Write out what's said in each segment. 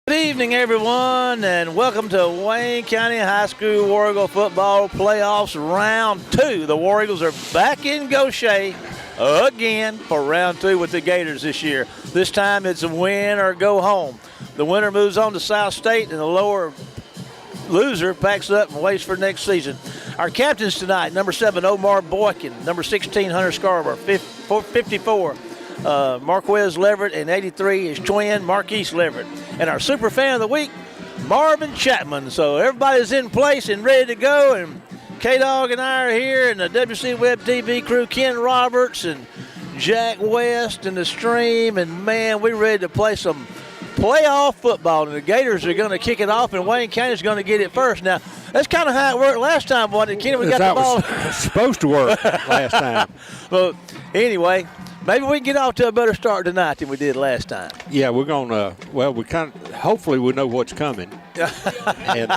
Good evening, everyone, and welcome to Wayne County High School War Eagle Football Playoffs Round 2. The War Eagles are back in Gautier again for Round 2 with the Gators this year. This time it's a win or go home. The winner moves on to South State, and the lower loser packs up and waits for next season. Our captains tonight, number 7, Omar Boykin, number 16, Hunter Scarborough, 54, Marquez Leverett, and 83 is twin Marquise Leverett. And our super fan of the week, Marvin Chapman. So everybody's in place and ready to go, and K-Dog and I are here, and the WC Web TV crew, Ken Roberts and Jack West and the stream, and man, we're ready to play some playoff football, and the Gators are going to kick it off, and Wayne County's going to get it first. Now, that's kind of how it worked last time, wasn't it, Kenny? We got the ball. Was supposed to work last time. Well, anyway, maybe we can get off to a better start tonight than we did last time. Yeah, we're going to, hopefully we know what's coming, and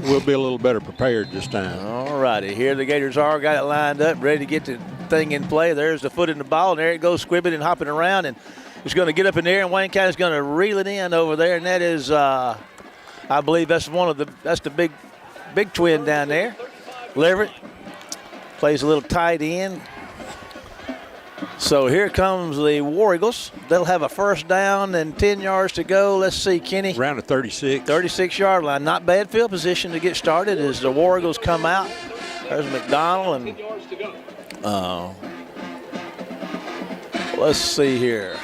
we'll be a little better prepared this time. All righty, here the Gators are, got it lined up, ready to get the thing in play. There's the foot in the ball, and there it goes, squibbing and hopping around, and it's going to get up in the air, and Wayne County's going to reel it in over there, and that is, I believe that's the big twin down there. Leverett plays a little tight end. So here comes the War Eagles. They'll have a first down and 10 yards to go. Let's see, Kenny. Around the 36. 36-yard line. Not bad field position to get started as the War Eagles come out. There's McDonald and let's see here.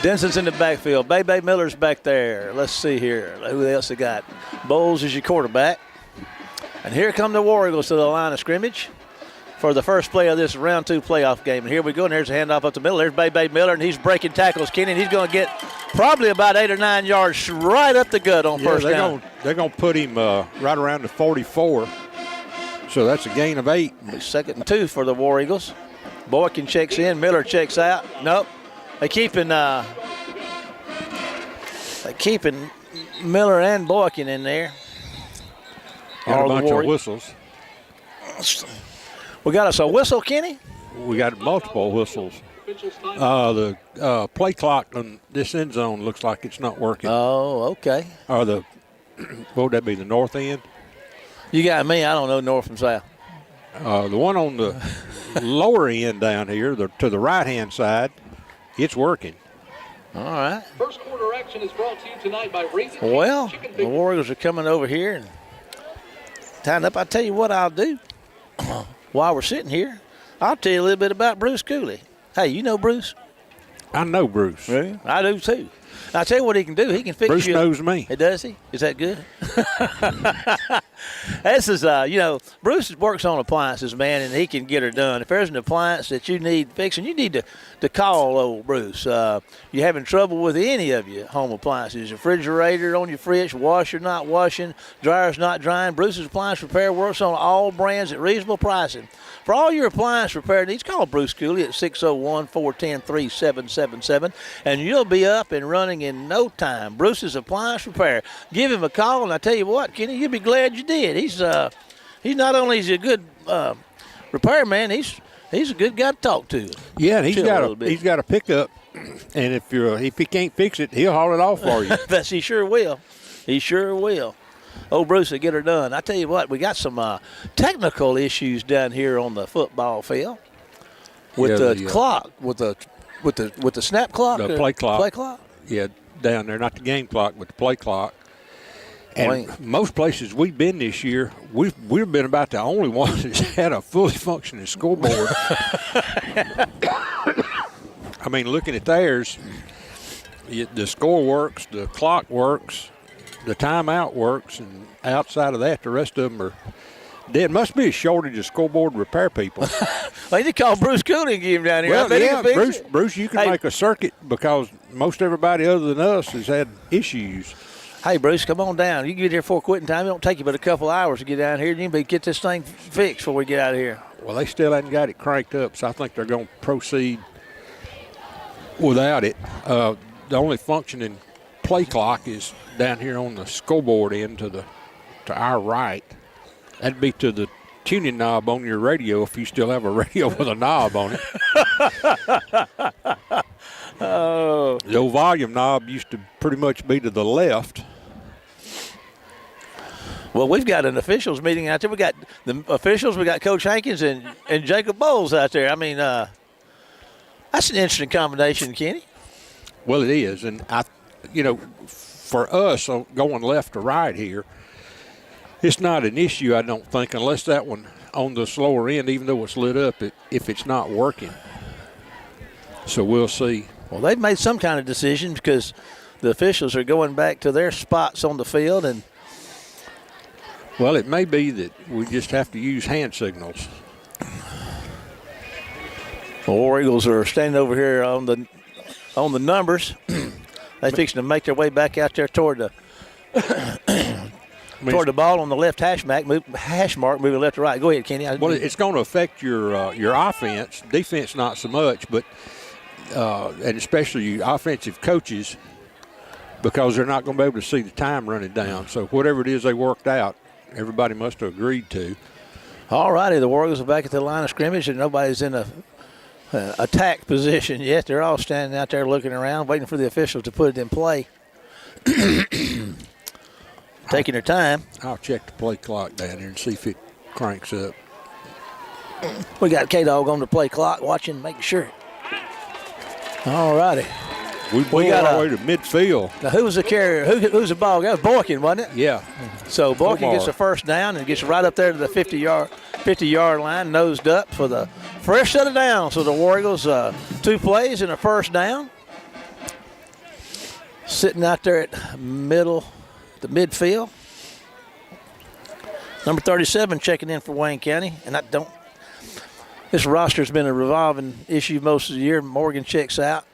Denson's in the backfield. Bebe Miller's back there. Let's see here. Who else they got? Bowles is your quarterback. And here come the War Eagles to the line of scrimmage for the first play of this round 2 playoff game. And here we go, and there's a handoff up the middle. There's Bebe Miller, and he's breaking tackles, Kenny, and he's going to get probably about 8 or 9 yards right up the gut on first down. They're going to put him right around the 44, so that's a gain of 8. 2nd and 2 for the War Eagles. Boykin checks in, Miller checks out. Nope. They're keeping Miller and Boykin in there. Got a bunch of whistles. We got us a whistle, Kenny? We got multiple whistles. The play clock on this end zone looks like it's not working. Oh, okay. Or what would that be, the north end? You got me. I don't know north from south. The one on the lower end down here, to the right-hand side, it's working. All right. First quarter action is brought to you tonight by Raising Well, the Warriors are coming over here and tying up. I'll tell you what I'll do. While we're sitting here, I'll tell you a little bit about Bruce Cooley. Hey, you know Bruce? I know Bruce. Really? I do too. I'll tell you what he can do. He can fix Bruce you. knows me. Does he? Is that good? This is, Bruce works on appliances, man, and he can get her done. If there's an appliance that you need fixing, you need to call old Bruce. You're having trouble with any of your home appliances, refrigerator on your fridge, washer not washing, dryer's not drying. Bruce's Appliance Repair works on all brands at reasonable pricing. For all your appliance repair needs, call Bruce Cooley at 601-410-3777, and you'll be up and running in no time. Bruce's Appliance Repair. Give him a call, and I tell you what, Kenny, you'll be glad you did. He's not only is he a good repairman, he's a good guy to talk to. Yeah, and he's got a pickup, and if he can't fix it, he'll haul it off for you. He sure will. He sure will. Oh, Bruce will get her done. I tell you what, we got some technical issues down here on the football field with the clock, with the snap clock, the play clock. Play clock. Yeah, down there, not the game clock, but the play clock. And most places we've been this year, we've been about the only ones that's had a fully functioning scoreboard. I mean, looking at theirs, the score works, the clock works, the timeout works, and outside of that, the rest of them are dead. Must be a shortage of scoreboard repair people. They need to call Bruce Cooley and get him down here. Well, yeah, Bruce, you can make a circuit because most everybody other than us has had issues. Hey, Bruce, come on down. You can get here before quitting time. It don't take you but a couple hours to get down here. You can get this thing fixed before we get out of here. Well, they still haven't got it cranked up, so I think they're going to proceed without it. The only functioning play clock is down here on the scoreboard end to our right. That'd be to the tuning knob on your radio if you still have a radio with a knob on it. Oh, The old volume knob used to pretty much be to the left. Well, we've got an officials meeting out there. We got the officials. We got Coach Hankins and Jacob Bowles out there. I mean, that's an interesting combination, Kenny. Well, it is, and for us going left to right here, it's not an issue, I don't think, unless that one on the slower end, even though it's lit up, if it's not working. So we'll see. Well, they've made some kind of decision because the officials are going back to their spots on the field, and well, it may be that we just have to use hand signals. the War Eagles are standing over here on the numbers. They fixing to make their way back out there toward the toward the ball on the left hash mark, moving left to right. Go ahead, Kenny. Well, it's going to affect your offense. Defense, not so much, but and especially you offensive coaches, because they're not going to be able to see the time running down. So whatever it is they worked out, everybody must have agreed to. All righty, the Warriors are back at the line of scrimmage, and nobody's in a attack position yet. They're all standing out there looking around, waiting for the officials to put it in play. Taking their time. I'll check the play clock down here and see if it cranks up. We got K-Dog on the play clock watching, making sure. All righty. We got our way to midfield. Now, who was the carrier? Who's the ball? That was Boykin, wasn't it? Yeah. So Boykin gets the first down and gets right up there to the 50-yard line, nosed up for the fresh set of downs. So the War Eagles, 2 plays and a first down. Sitting out there at the midfield. Number 37 checking in for Wayne County. And this roster's been a revolving issue most of the year. Morgan checks out.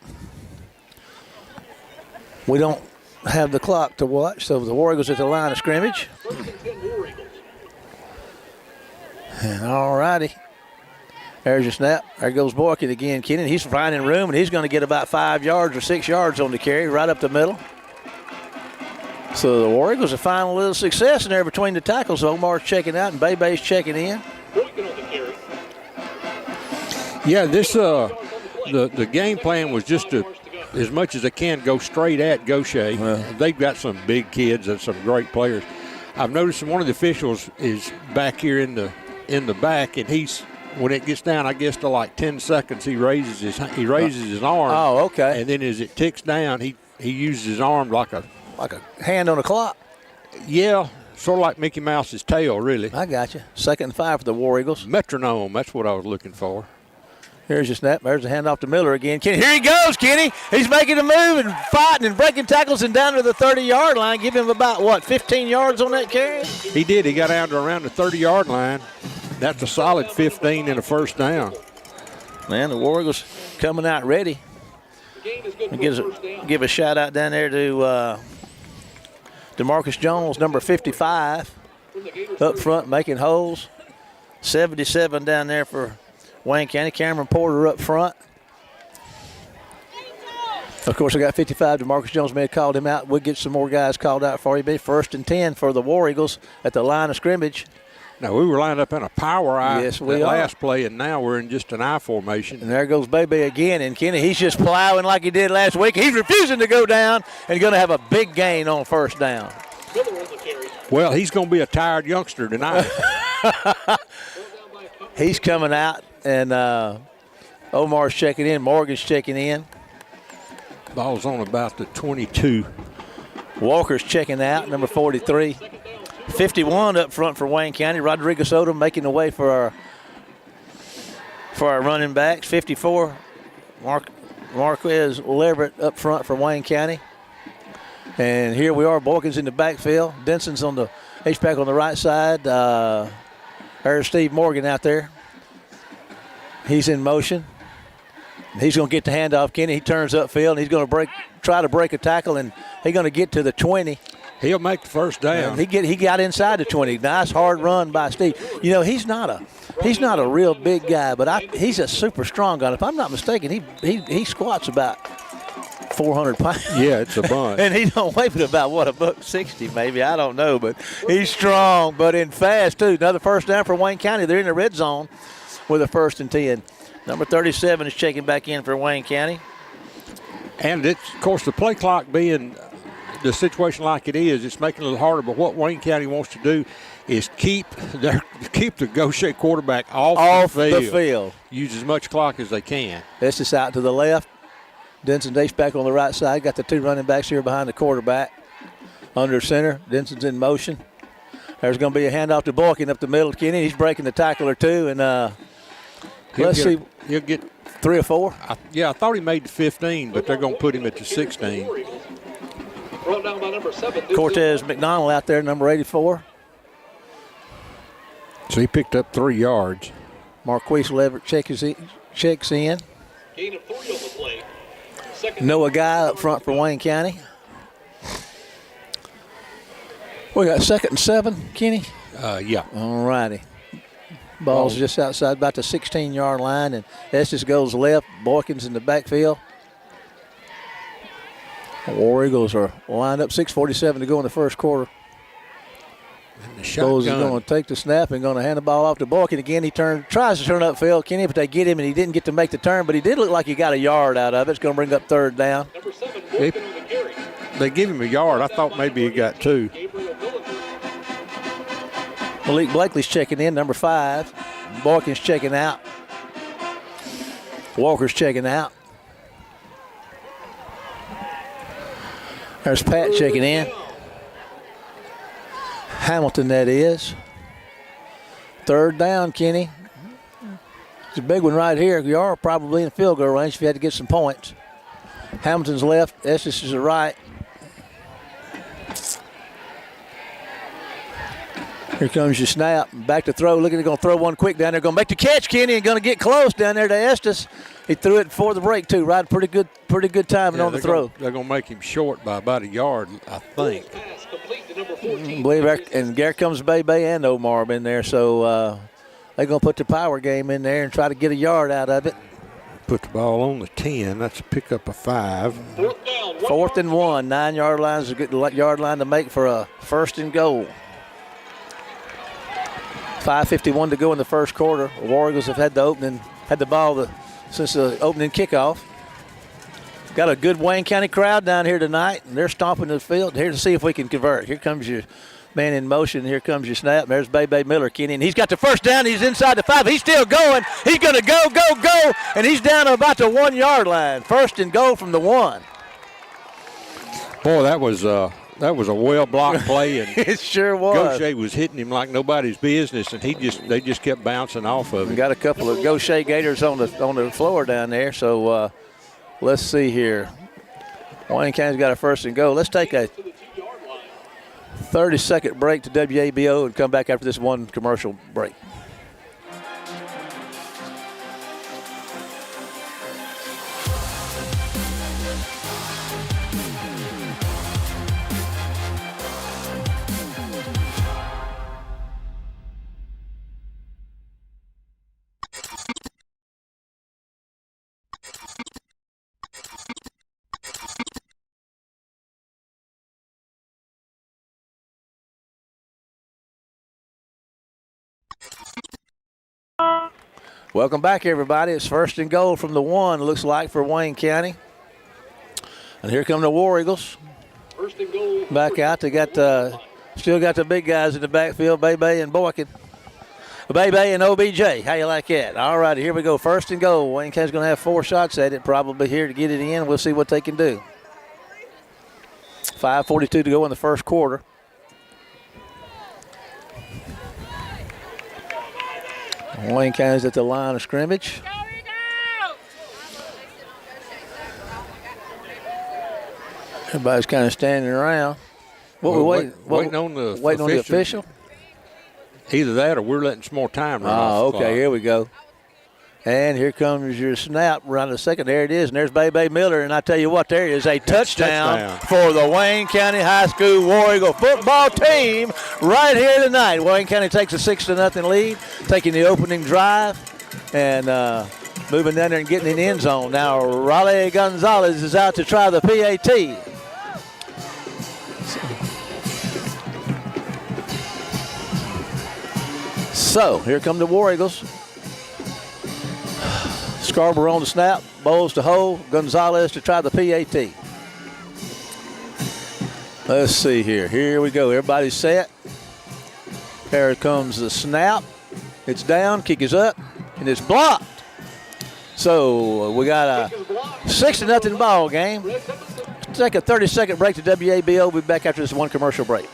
We don't have the clock to watch, so the War Eagles at the line of scrimmage. And all righty. There's your snap. There goes Boykin again, Kenny. He's finding room, and he's going to get about 5 yards or 6 yards on the carry right up the middle. So the War Eagles are finding a little success in there between the tackles. Omar's checking out, and Bebe's checking in. Yeah, this the game plan was just to, as much as they can, go straight at Gautier. They've got some big kids and some great players. I've noticed one of the officials is back here in the back, and when it gets down, I guess to like 10 seconds, he raises his arm. Oh, okay. And then as it ticks down, he uses his arm like a hand on a clock. Yeah, sort of like Mickey Mouse's tail, really. I got you. 2nd and 5 for the War Eagles. Metronome, that's what I was looking for. Here's your snap. There's a handoff to Miller again. Kenny, here he goes, Kenny. He's making a move and fighting and breaking tackles and down to the 30-yard line. Give him about, 15 yards on that carry? He did. He got down to around the 30-yard line. That's a solid 15 and a first down. Man, the War Eagles coming out ready. Give a shout-out down there to DeMarcus Jones, number 55, up front making holes. 77 down there for Wayne County. Cameron Porter up front. Of course, I got 55. DeMarcus Jones may have called him out. We'll get some more guys called out for you. Be 1st and 10 for the War Eagles at the line of scrimmage. Now, we were lined up in a power eye last play, and now we're in just an I formation. And there goes Bebe again. And Kenny, he's just plowing like he did last week. He's refusing to go down and going to have a big gain on first down. Well, he's going to be a tired youngster tonight. He's coming out, and Omar's checking in. Morgan's checking in. Ball's on about the 22. Walker's checking out, number 43. 51 up front for Wayne County. Rodriguez Odom making the way for our running backs. 54, Marquez Leverett up front for Wayne County. And here we are. Boykins in the backfield. Denson's on the H-back on the right side. There's Steve Morgan out there. He's in motion. He's going to get the handoff, Kenny. He turns upfield, and he's going to try to break a tackle, and he's going to get to the 20. He'll make the first down. He got inside the 20. Nice hard run by Steve. You know, he's not a real big guy, but he's a super strong guy. If I'm not mistaken, he squats about 400 pounds. Yeah, it's a bunch. And he don't weigh but about, $160 maybe. I don't know, but he's strong, but in fast, too. Another first down for Wayne County. They're in the red zone with a 1st and 10. Number 37 is checking back in for Wayne County. And it's, of course, the play clock being the situation like it is, it's making it a little harder. But what Wayne County wants to do is keep the Gautier quarterback off the field. Use as much clock as they can. That's just out to the left. Denson Dace back on the right side. Got the two running backs here behind the quarterback. Under center. Denson's in motion. There's going to be a handoff to Boykin up the middle. Kenny, he's breaking the tackle or two. And let's see. He'll get 3 or 4. I thought he made the 15, but they're going to put him at the 16. Brought down by number 7. Cortez McDonald out there, number 84. So he picked up 3 yards. Marquise Leverett checks in. Gain of 3 on the play. Noah Guy up front for Wayne County. We got 2nd and 7, Kenny? Yeah. All righty. Ball's just outside about the 16-yard line, and Estes goes left. Boykins in the backfield. The War Eagles are lined up, 6:47 to go in the first quarter. Bowles is going to take the snap and going to hand the ball off to Boykin again. He tries to turn upfield, Kenny, but they get him, and he didn't get to make the turn, but he did look like he got a yard out of it. It's going to bring up 3rd down. Number 7, Boykin on the carry. They give him a yard. I thought maybe he got 2. Malik Blakely's checking in, number 5. Boykin's checking out. Walker's checking out. There's Pat checking in. Hamilton, that is. 3rd down, Kenny. It's a big one right here. You are probably in field goal range if you had to get some points. Hamilton's left. Estes is the right. Here comes your snap. Back to throw. Look at it, going to throw one quick down there. Going to make the catch, Kenny, and going to get close down there to Estes. He threw it before the break, too. Right, pretty good timing on the throw. They're going to make him short by about a yard, I think. Pass complete to number 14. And there comes Bay and Omar in there. So they're going to put the power game in there and try to get a yard out of it. Put the ball on the 10. That's a pickup of 5. 4th down. 4th and 1. 9-yard line is a good yard line to make for a 1st and goal. 5:51 to go in the first quarter. The War Eagles have had the ball since the opening kickoff. Got a good Wayne County crowd down here tonight, and they're stomping the field here to see if we can convert. Here comes your man in motion. Here comes your snap. There's Bay Miller, Kenny, and he's got the 1st down. He's inside the 5. He's still going. He's going to go, and he's down to about the 1-yard line. 1st and goal from the 1. Boy, that was a well-blocked play, and it sure was. Gautier was hitting him like nobody's business, and they just kept bouncing off of him. We got a couple of Gautier Gators on the floor down there, so let's see here. Wayne County's got a 1st and goal. Let's take a 30-second break to WABO and come back after this one commercial break. Welcome back, everybody. It's 1st and goal from the 1, looks like, for Wayne County. And here come the War Eagles. 1st and goal. Back out. They got still got the big guys in the backfield, Bay and Boykin. Bay and OBJ. How you like that? All righty, here we go. 1st and goal. Wayne County's going to have 4 shots at it, probably here to get it in. We'll see what they can do. 5:42 to go in the first quarter. Wayne County's at the line of scrimmage. Everybody's kind of standing around. Waiting on the official. Either that or we're letting some more time run off the okay, clock. Here we go. And here comes your snap around the second. There it is, and there's Bay Miller. And I tell you what, there is a touchdown for the Wayne County High School War Eagle football team right here tonight. Wayne County takes a 6-0 lead, taking the opening drive and moving down there and getting in the end zone. Now, Raleigh Gonzalez is out to try the PAT. So, here come the War Eagles. Scarborough on the snap. Bowles to hold, Gonzalez to try the PAT. Let's see here. Here we go. Everybody's set. Here comes the snap. It's down, kick is up, and it's blocked. So we got a 6-0 ball game. Let's take a 30-second break to WABO. We'll be back after this one commercial break.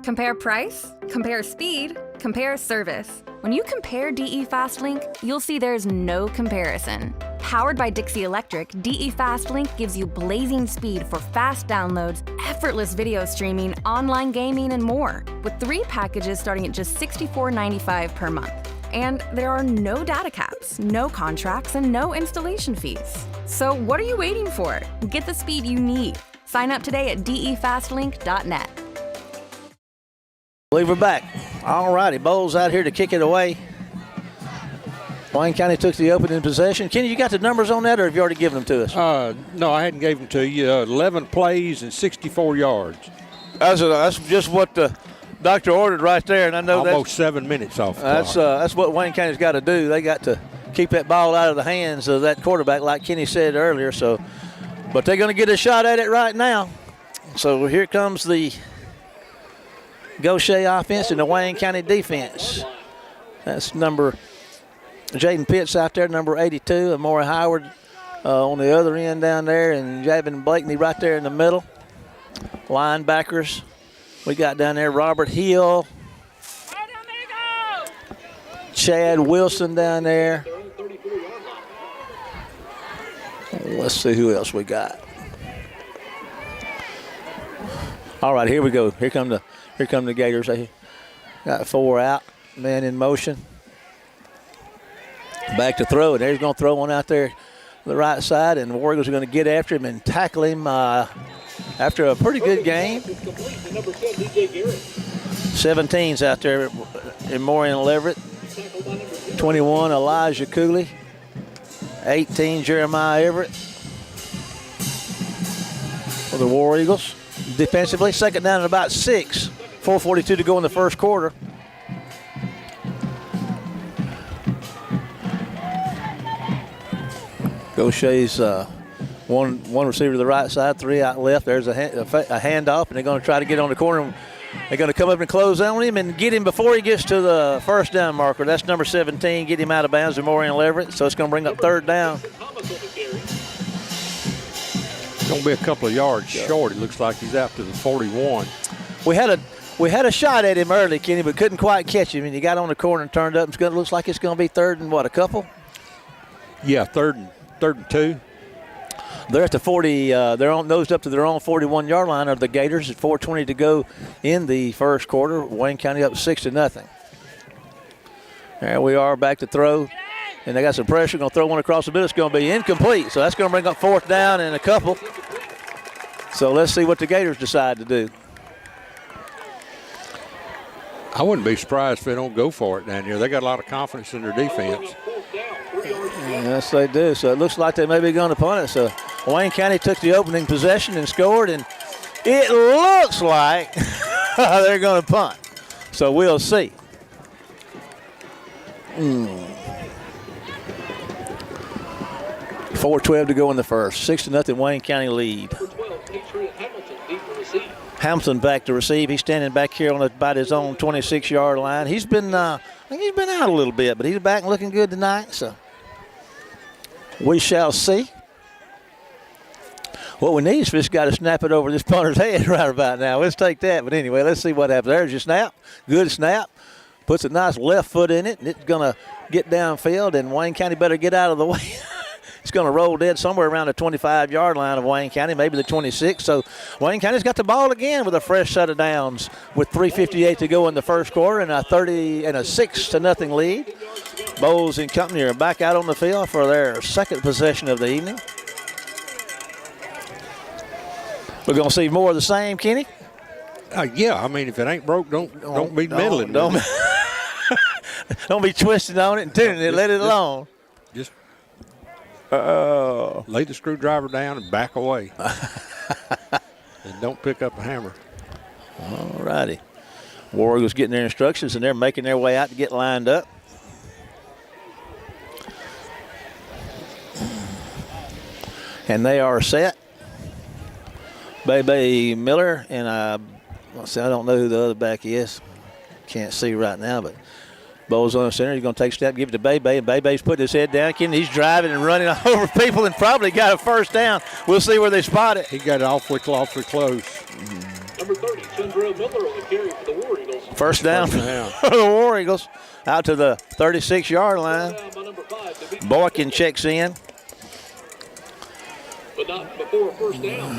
Compare price, compare speed, compare service. When you compare DE FastLink, you'll see there's no comparison. Powered by Dixie Electric, DE FastLink gives you blazing speed for fast downloads, effortless video streaming, online gaming, and more, with 3 packages starting at just $64.95 per month. And there are no data caps, no contracts, and no installation fees. So what are you waiting for? Get the speed you need. Sign up today at defastlink.net. I believe we're back. All righty, Bowles out here to kick it away. Wayne County took the opening possession. Kenny, you got the numbers on that, or have you already given them to us? No, I hadn't gave them to you. 11 plays and 64 yards. That's just what the doctor ordered right there, and I know almost 7 minutes off the clock. That's what Wayne County's got to do. They got to keep that ball out of the hands of that quarterback, like Kenny said earlier. So, but they're going to get a shot at it right now. So here comes the Gautier offense and the Wayne County defense. That's number Jaden Pitts out there, number 82, and Maury Howard on the other end down there, and Javin Blakeney right there in the middle. Linebackers, we got down there Robert Hill, Chad Wilson down there. Let's see who else we got. All right, here we go. Here come the Gators. They got 4 out, man in motion. Back to throw, and he's going to throw one out there to the right side, and the Warriors are going to get after him and tackle him after a pretty good game. 17's out there in Maureen Leverett. 21, Elijah Cooley. 18, Jeremiah Everett for the War Eagles. Defensively, second down and about 6. 4:42 to go in the first quarter. Gautier's one receiver to the right side, 3 out left. There's a handoff, and they're going to try to get on the corner. They're going to come up and close on him and get him before he gets to the first down marker. That's number 17, get him out of bounds to Maureen Leverett. So it's going to bring up third down. Going to be a couple of yards short. It looks like he's out to the 41. We had a shot at him early, Kenny, but couldn't quite catch him. And he got on the corner and turned up. It looks like it's going to be third and what, a couple? Yeah, third and 2. They're at the 40. They're on nosed up to their own 41-yard line of the Gators at 4:20 to go in the first quarter. Wayne County up 6-0. There we are, back to throw, and they got some pressure. Going to throw one across the middle. It's going to be incomplete. So that's going to bring up fourth down and a couple. So let's see what the Gators decide to do. I wouldn't be surprised if they don't go for it down here. They got a lot of confidence in their defense. Yes, they do. So it looks like they may be going to punt it. So Wayne County took the opening possession and scored, and it looks like they're going to punt. So we'll see. 4:12 to go in the first. 6-0 Wayne County lead. Hamilton back to receive. He's standing back here on about his own 26-yard line. He's been, I think he's been out a little bit, but he's back and looking good tonight. So we shall see. What we need is this guy to snap it over this punter's head right about now. Let's take that. But anyway, let's see what happens. There's your snap. Good snap. Puts a nice left foot in it, and it's going to get downfield, and Wayne County better get out of the way. It's going to roll dead somewhere around the 25-yard line of Wayne County, maybe the 26. So Wayne County's got the ball again with a fresh set of downs with 3:58 to go in the first quarter and a 6-0 lead. Bowles and company are back out on the field for their second possession of the evening. We're going to see more of the same, Kenny? Yeah, I mean, if it ain't broke, don't be meddling. Don't be twisting on it and tuning it. Let it alone. Just lay the screwdriver down and back away. And don't pick up a hammer. All righty. Warriors getting their instructions, and they're making their way out to get lined up. And they are set. Bebe Miller and I don't know who the other back is. Can't see right now, but Bowles on the center. He's going to take a step, give it to Bebe, and Bebe's putting his head down. He's driving and running over people and probably got a first down. We'll see where they spot it. He got it awfully close. Number 30, Chandrell Miller on the carry for the War Eagles. First down for the War Eagles out to the 36-yard line. Down by number 5, Boykin checks in. but not before a first down.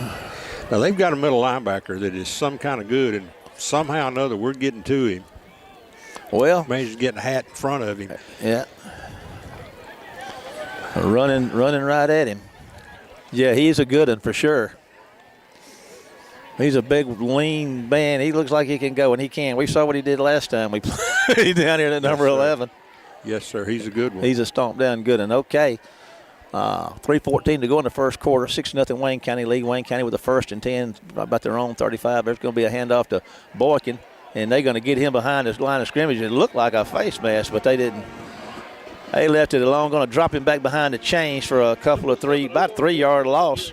Now, they've got a middle linebacker that is some kind of good, and somehow or another we're getting to him. Well, Managed to get a hat in front of him. yeah. Running right at him. Yeah, he's a good one for sure. He's a big, lean man. He looks like he can go, and he can. We saw what he did last time we played down here at number 11. Yes, sir. He's a good one. He's a stomp down good one. Okay. 3:14 to go in the first quarter. 6-0 Wayne County lead. Wayne County with the 1st and 10, about their own 35. There's going to be a handoff to Boykin, and they're going to get him behind this line of scrimmage. It looked like a face mask, but they didn't. They left it alone. Going to drop him back behind the chains for a couple of about 3-yard loss.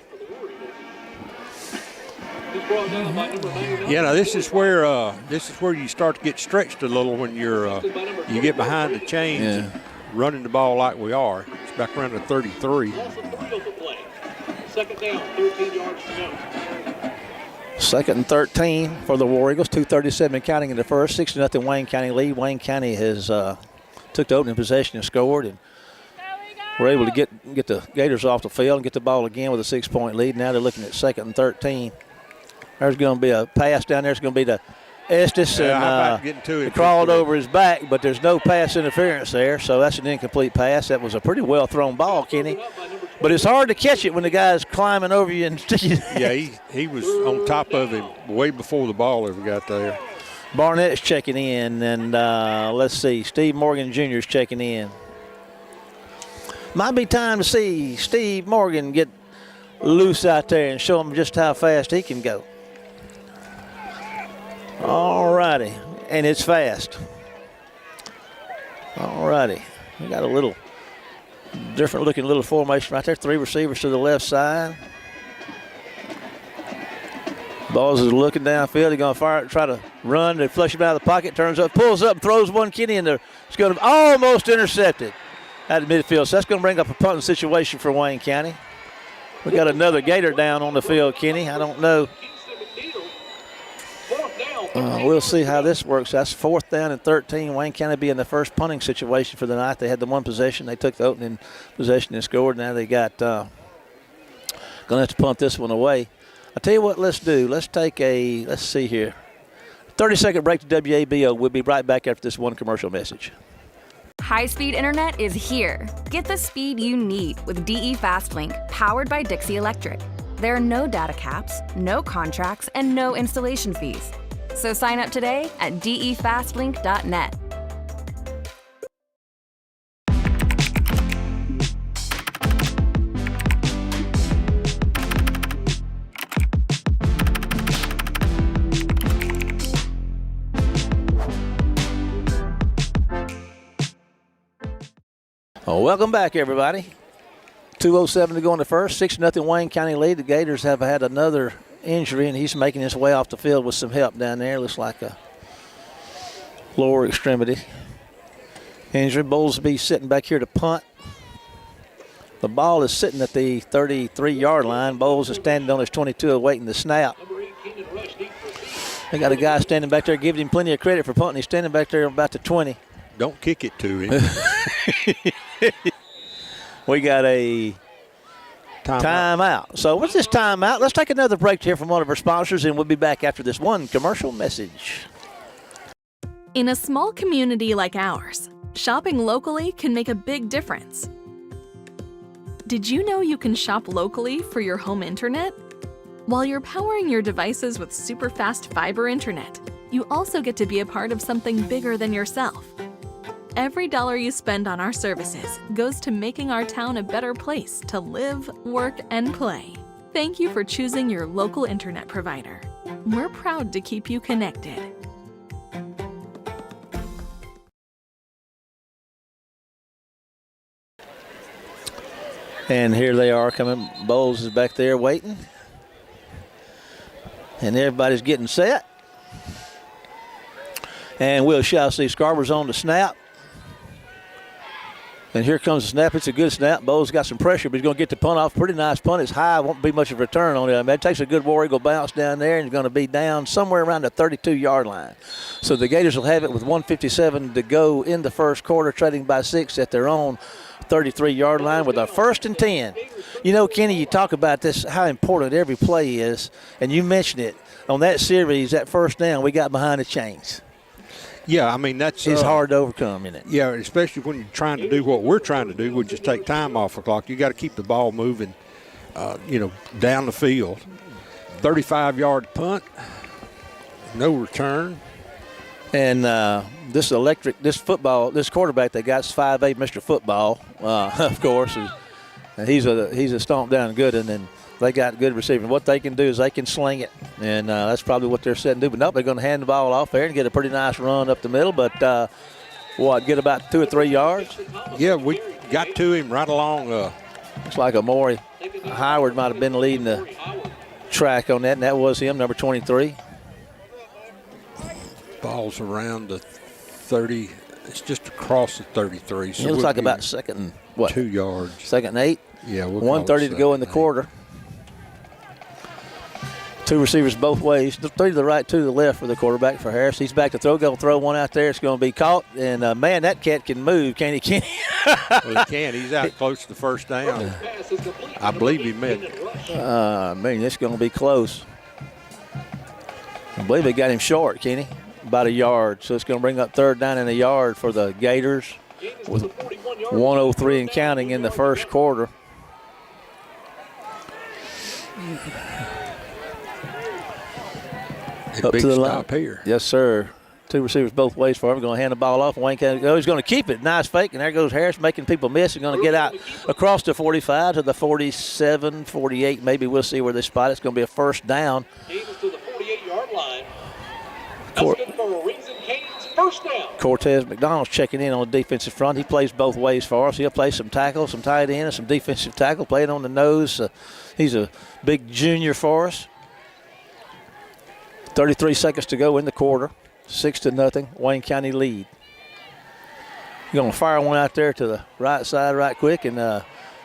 He's brought down by number 99. Yeah, now this is where you start to get stretched a little when you get behind the chains and running the ball like we are. It's back around the 33. Loss of 3 on the play. Second down, 13 yards to go. 2nd and 13 for the War Eagles. 2:37 counting in the first. 6-0 Wayne County lead. Wayne County has took the opening possession and scored, and we're able to get the Gators off the field and get the ball again with a 6-point lead. Now they're looking at 2nd and 13. There's going to be a pass down there. It's going to be to Estes, and it crawled over his back, but there's no pass interference there, so that's an incomplete pass. That was a pretty well thrown ball, Kenny. But it's hard to catch it when the guy's climbing over you and sticking. Yeah, he was on top of him way before the ball ever got there. Barnett's checking in, and let's see, Steve Morgan Jr. is checking in. Might be time to see Steve Morgan get loose out there and show him just how fast he can go. All righty, and it's fast. All righty, we got a little different looking little formation right there. 3 receivers to the left side. Balls is looking downfield. He's going to fire it, try to run. They flush him out of the pocket, turns up, pulls up, and throws one, Kenny, and it's going to be almost intercepted out of midfield. So that's going to bring up a punting situation for Wayne County. We got another Gator down on the field, Kenny. I don't know. We'll see how this works. That's 4th down and 13. Wayne County being the first punting situation for the night. They had the one possession. They took the opening possession and scored. Now they got going to have to punt this one away. I'll tell you what, let's do. Let's see here. 30-second break to WABO. We'll be right back after this one commercial message. High-speed internet is here. Get the speed you need with DE FastLink, powered by Dixie Electric. There are no data caps, no contracts, and no installation fees. So sign up today at defastlink.net. Well, welcome back, everybody. 2:07 to go in the first. 6-0 Wayne County lead. The Gators have had another injury, and he's making his way off the field with some help down there. Looks like a lower extremity injury. Bowles will be sitting back here to punt. The ball is sitting at the 33-yard line. Bowles is standing on his 22 awaiting the snap. They got a guy standing back there giving him plenty of credit for punting. He's standing back there about the 20. Don't kick it to him. We got a timeout. So what's this timeout? Let's take another break here from one of our sponsors, and we'll be back after this one commercial message. In a small community like ours, shopping locally can make a big difference. Did you know you can shop locally for your home internet? While you're powering your devices with super fast fiber internet, you also get to be a part of something bigger than yourself. Every dollar you spend on our services goes to making our town a better place to live, work, and play. Thank you for choosing your local internet provider. We're proud to keep you connected. And here they are coming. Bowles is back there waiting. And everybody's getting set. And we shall see Scarborough's on the snap. And here comes the snap. It's a good snap. Bowles got some pressure, but he's going to get the punt off. Pretty nice punt. It's high. Won't be much of a return on it. I mean, it takes a good War Eagle bounce down there, and he's going to be down somewhere around the 32-yard line. So the Gators will have it with 1:57 to go in the first quarter, trailing by 6 at their own 33-yard line with a 1st and 10. You know, Kenny, you talk about this, how important every play is, and you mentioned it. On that series, that first down, we got behind the chains. Yeah, I mean, that's it's hard to overcome, isn't it? Yeah, especially when you're trying to do what we're trying to do, which is take time off the clock. You got to keep the ball moving, down the field. 35-yard punt, no return. And this quarterback they got is 5'8", Mr. Football, of course. And he's a stomp down good, and then they got good receiving. What they can do is they can sling it, and that's probably what they're setting to do. But nope, they're going to hand the ball off there and get a pretty nice run up the middle. But get about 2 or 3 yards? Yeah, we got to him right along. Looks like Amari Howard might have been leading the track on that, and that was him, number 23. Ball's around the 30. It's just across the 33. So it looks like about second and 2 yards. 2nd and 8. Yeah, 1:30 to go in the quarter. 2 receivers both ways. 3 to the right, 2 to the left for the quarterback for Harris. He's back to throw. Going to throw one out there. It's going to be caught. And, man, that cat can move, can't he, Kenny? Well, he can. He's out close to the first down. I believe he made it. Man, it's going to be close. I believe they got him short, Kenny, about a yard. So it's going to bring up 3rd down and a yard for the Gators with 1:03 and counting in the first quarter. Up to the stop here. Yes, sir. 2 receivers both ways for him. We're going to hand the ball off. Wayne County, he's going to keep it. Nice fake, and there goes Harris making people miss. He's going to get out across the 45 to the 47, 48. Maybe we'll see where they spot it. It's going to be a 1st down. Gaines to the 48-yard line. That's good for Reason Canes. 1st down. Cortez McDonald's checking in on the defensive front. He plays both ways for us. He'll play some tackle, some tight end, and some defensive tackle, playing on the nose. He's a big junior for us. 33 seconds to go in the quarter. 6-0. Wayne County lead. You're going to fire one out there to the right side right quick, and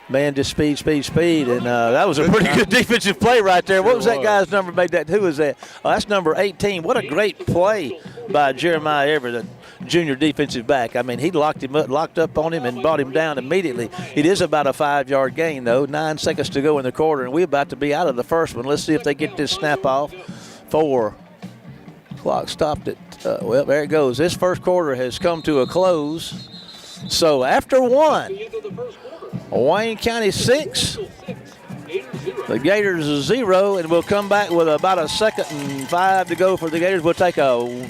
man, just speed. And that was a pretty good defensive play right there. What was that guy's number made that? Who was that? Oh, that's number 18. What a great play by Jeremiah Everett, the junior defensive back. I mean, he locked up on him and brought him down immediately. It is about a 5-yard gain, though. 9 seconds to go in the quarter, and we're about to be out of the first one. Let's see if they get this snap off. 4. Clock stopped it. Well, there it goes. This first quarter has come to a close. So after 1, Wayne County 6, the Gators 0, and we'll come back with about a 2nd and 5 to go for the Gators. We'll take a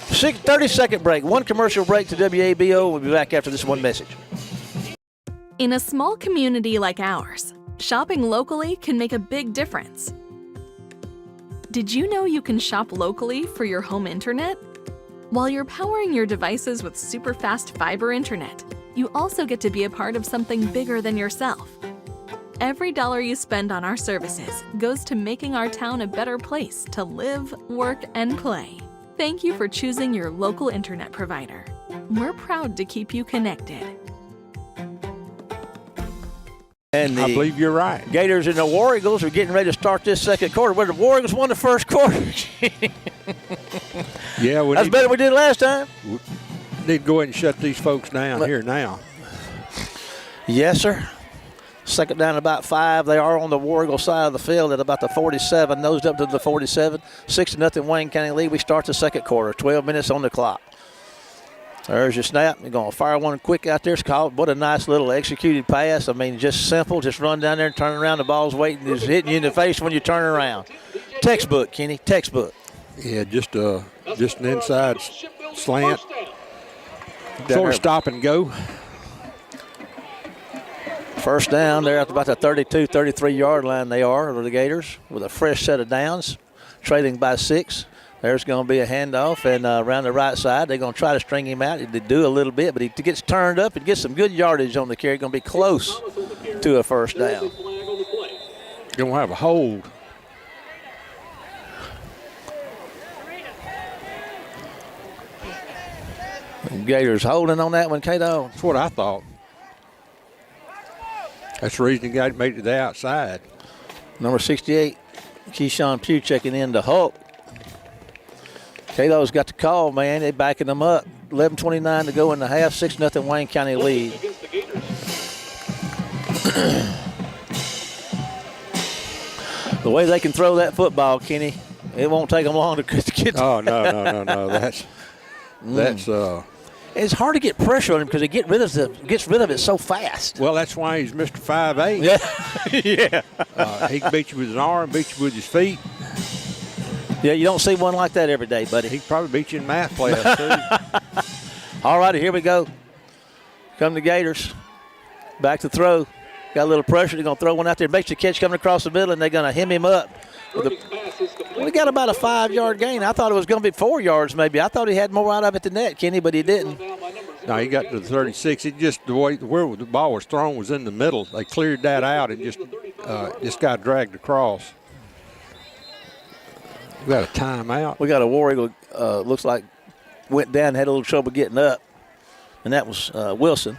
30-second break, 1 commercial break to WABO. We'll be back after this one message. In a small community like ours, shopping locally can make a big difference. Did you know you can shop locally for your home internet? While you're powering your devices with super fast fiber internet, you also get to be a part of something bigger than yourself. Every dollar you spend on our services goes to making our town a better place to live, work, and play. Thank you for choosing your local internet provider. We're proud to keep you connected. And I believe you're right. Gators and the War Eagles are getting ready to start this second quarter. Where the War Eagles won the first quarter. Yeah, that's better than we did last time. We need to go ahead and shut these folks down here now. Yes, sir. 2nd down, about 5. They are on the War Eagle side of the field at about the 47, nosed up to the 47. 6-0 Wayne County lead. We start the second quarter. 12 minutes on the clock. There's your snap. You're going to fire one quick out there. It's called. What a nice little executed pass. I mean, just simple. Just run down there and turn around. The ball's waiting. It's hitting you in the face when you turn around. Textbook, Kenny. Textbook. Yeah, just an inside slant. Sort of stop and go. 1st down. They're at about the 32, 33-yard line they are, the Gators, with a fresh set of downs, trailing by 6. There's going to be a handoff, and around the right side, they're going to try to string him out. They do a little bit, but he gets turned up and gets some good yardage on the carry. Going to be close to a first There is down. a flag on the play. Going to have a hold. Gators holding on that one, Cato. That's what I thought. That's the reason he made it to the outside. Number 68, Keyshawn Pugh checking in to Hulk. Cato's got the call, man. They backing them up. 11:29 to go in the half. 6-0 Wayne County lead. Against the Gators. The way they can throw that football, Kenny, it won't take them long to get. Oh, no. That's It's hard to get pressure on him because he gets rid of it so fast. well, that's why he's Mr. 5'8". Yeah. yeah. He can beat you with his arm, beat you with his feet. Yeah, you don't see one like that every day, buddy. He can probably beat you in math class, too. All righty, here we go. Come the Gators. Back to throw. Got a little pressure. They're going to throw one out there. Makes the catch coming across the middle, and they're going to hem him up. Early's pass is complete. We got about a 5-yard gain. I thought it was going to be 4 yards maybe. I thought he had more out of it than that, Kenny, but he didn't. Down by number No, he got to the 36. It just, the way where the ball was thrown was in the middle. They cleared that out and just got dragged across. We got a timeout. We got a War Eagle, looks like went down and had a little trouble getting up, and that was Wilson.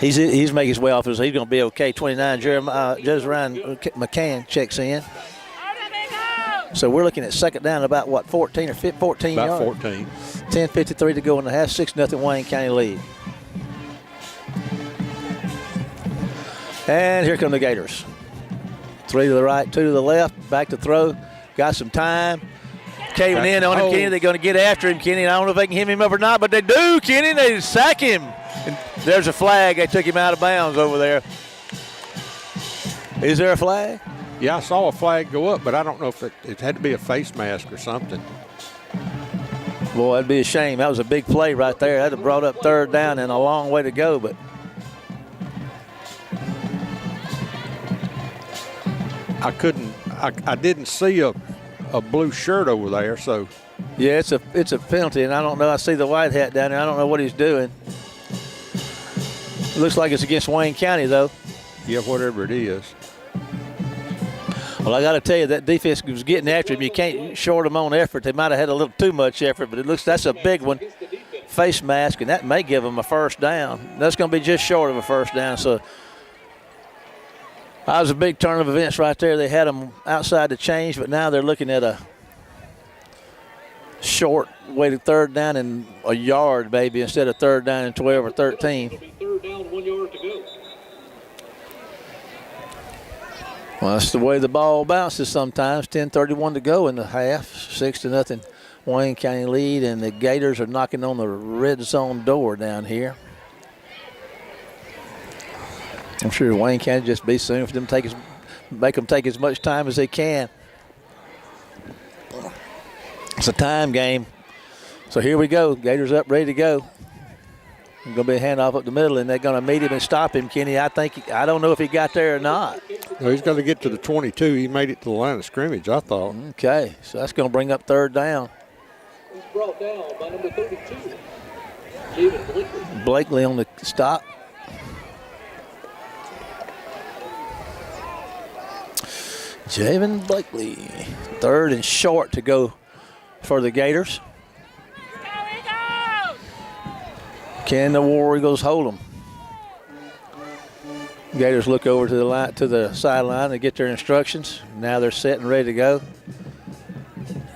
He's making his way off. He's going to be okay. 29, Joseph Ryan McCann checks in. So we're looking at second down about, what, 14 or 14 About yards? 14. 10:53 to go in the half. 6-0 Wayne County lead. And here come the Gators. 3 to the right, 2 to the left. Back to throw. Got some time. Caving in on him, Kenny. They're going to get after him, Kenny. I don't know if they can hem him up or not, but they do, Kenny. They sack him. And there's a flag. They took him out of bounds over there. Is there a flag? Yeah, I saw a flag go up, but I don't know if it had to be a face mask or something. Boy, that'd be a shame. That was a big play right there. That'd have brought up third down and a long way to go, but I didn't see a blue shirt over there, so. yeah, it's a penalty, and I don't know. I see the white hat down there. I don't know what he's doing. It looks like it's against Wayne County, though. Yeah, whatever it is. Well, I got to tell you, that defense was getting after him. You can't short them on effort. They might have had a little too much effort, but it looks that's a big one. Face mask, and that may give them a first down. That's going to be just short of a first down. So that was a big turn of events right there. They had them outside the change, but now they're looking at a short way to third down and a yard, maybe, instead of third down and 12 or 13. It'll be third down, 1 yard to go. Well, that's the way the ball bounces sometimes. 10:31 to go in the half. 6-0 Wayne County lead, and the Gators are knocking on the red zone door down here. I'm sure Wayne County just be soon for them to make them take as much time as they can. It's a time game. So here we go. Gators up, ready to go. Going to be a handoff up the middle, and they're going to meet him and stop him, Kenny. I don't know if he got there or not. No, he's got to get to the 22. He made it to the line of scrimmage, I thought. Okay, so that's going to bring up third down. He's brought down by number 32, David Blakely. Blakely on the stop. Javen Blakely. Third and short to go for the Gators. Can the War Eagles hold them? Gators look over to the sideline and get their instructions. Now they're set and ready to go.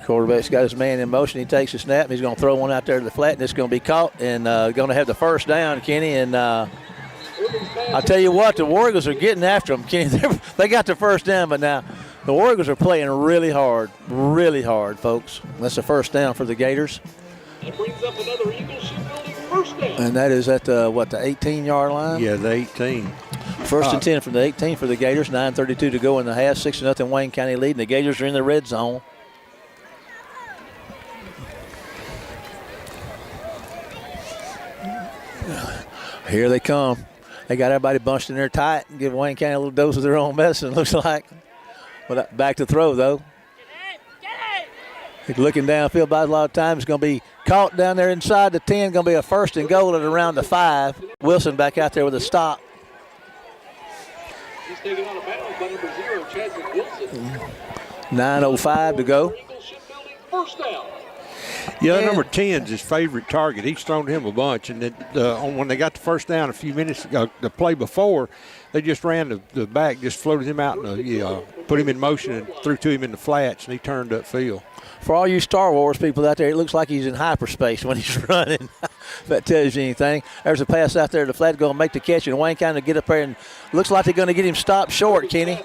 Quarterback's got his man in motion. He takes a snap. He's going to throw one out there to the flat, and it's going to be caught and going to have the first down, Kenny. And I'll tell you what, the War Eagles are getting after them, Kenny. They got the first down, but now the War Eagles are playing really hard, folks. That's the first down for the Gators. That brings up another Eagle shipbuilding first down. And that is at the 18-yard line? Yeah, the 18. First and 10 from the 18 for the Gators. 9:32 to go in the half. 6-0 Wayne County lead. And the Gators are in the red zone. Here they come. They got everybody bunched in there tight and give Wayne County a little dose of their own medicine, looks like. But back to throw, though. He's looking downfield about a lot of times. It's going to be caught down there inside the 10. Going to be a first and goal at around the 5. Wilson back out there with a stop. He's taken out of bounds by number 0, Chadwick Wilson. 9:05 to go. Eagle Shipbuilding, first down. Yeah, number 10's his favorite target. He's thrown to him a bunch. And when they got the first down a few minutes ago, the play before, they just ran the back, just floated him out and put him in motion and threw to him in the flats, and he turned upfield. For all you Star Wars people out there, it looks like he's in hyperspace when he's running. If that tells you anything. There's a pass out there to the flat, going to make the catch, and Wayne kind of get up there, and looks like they're going to get him stopped short, Kenny.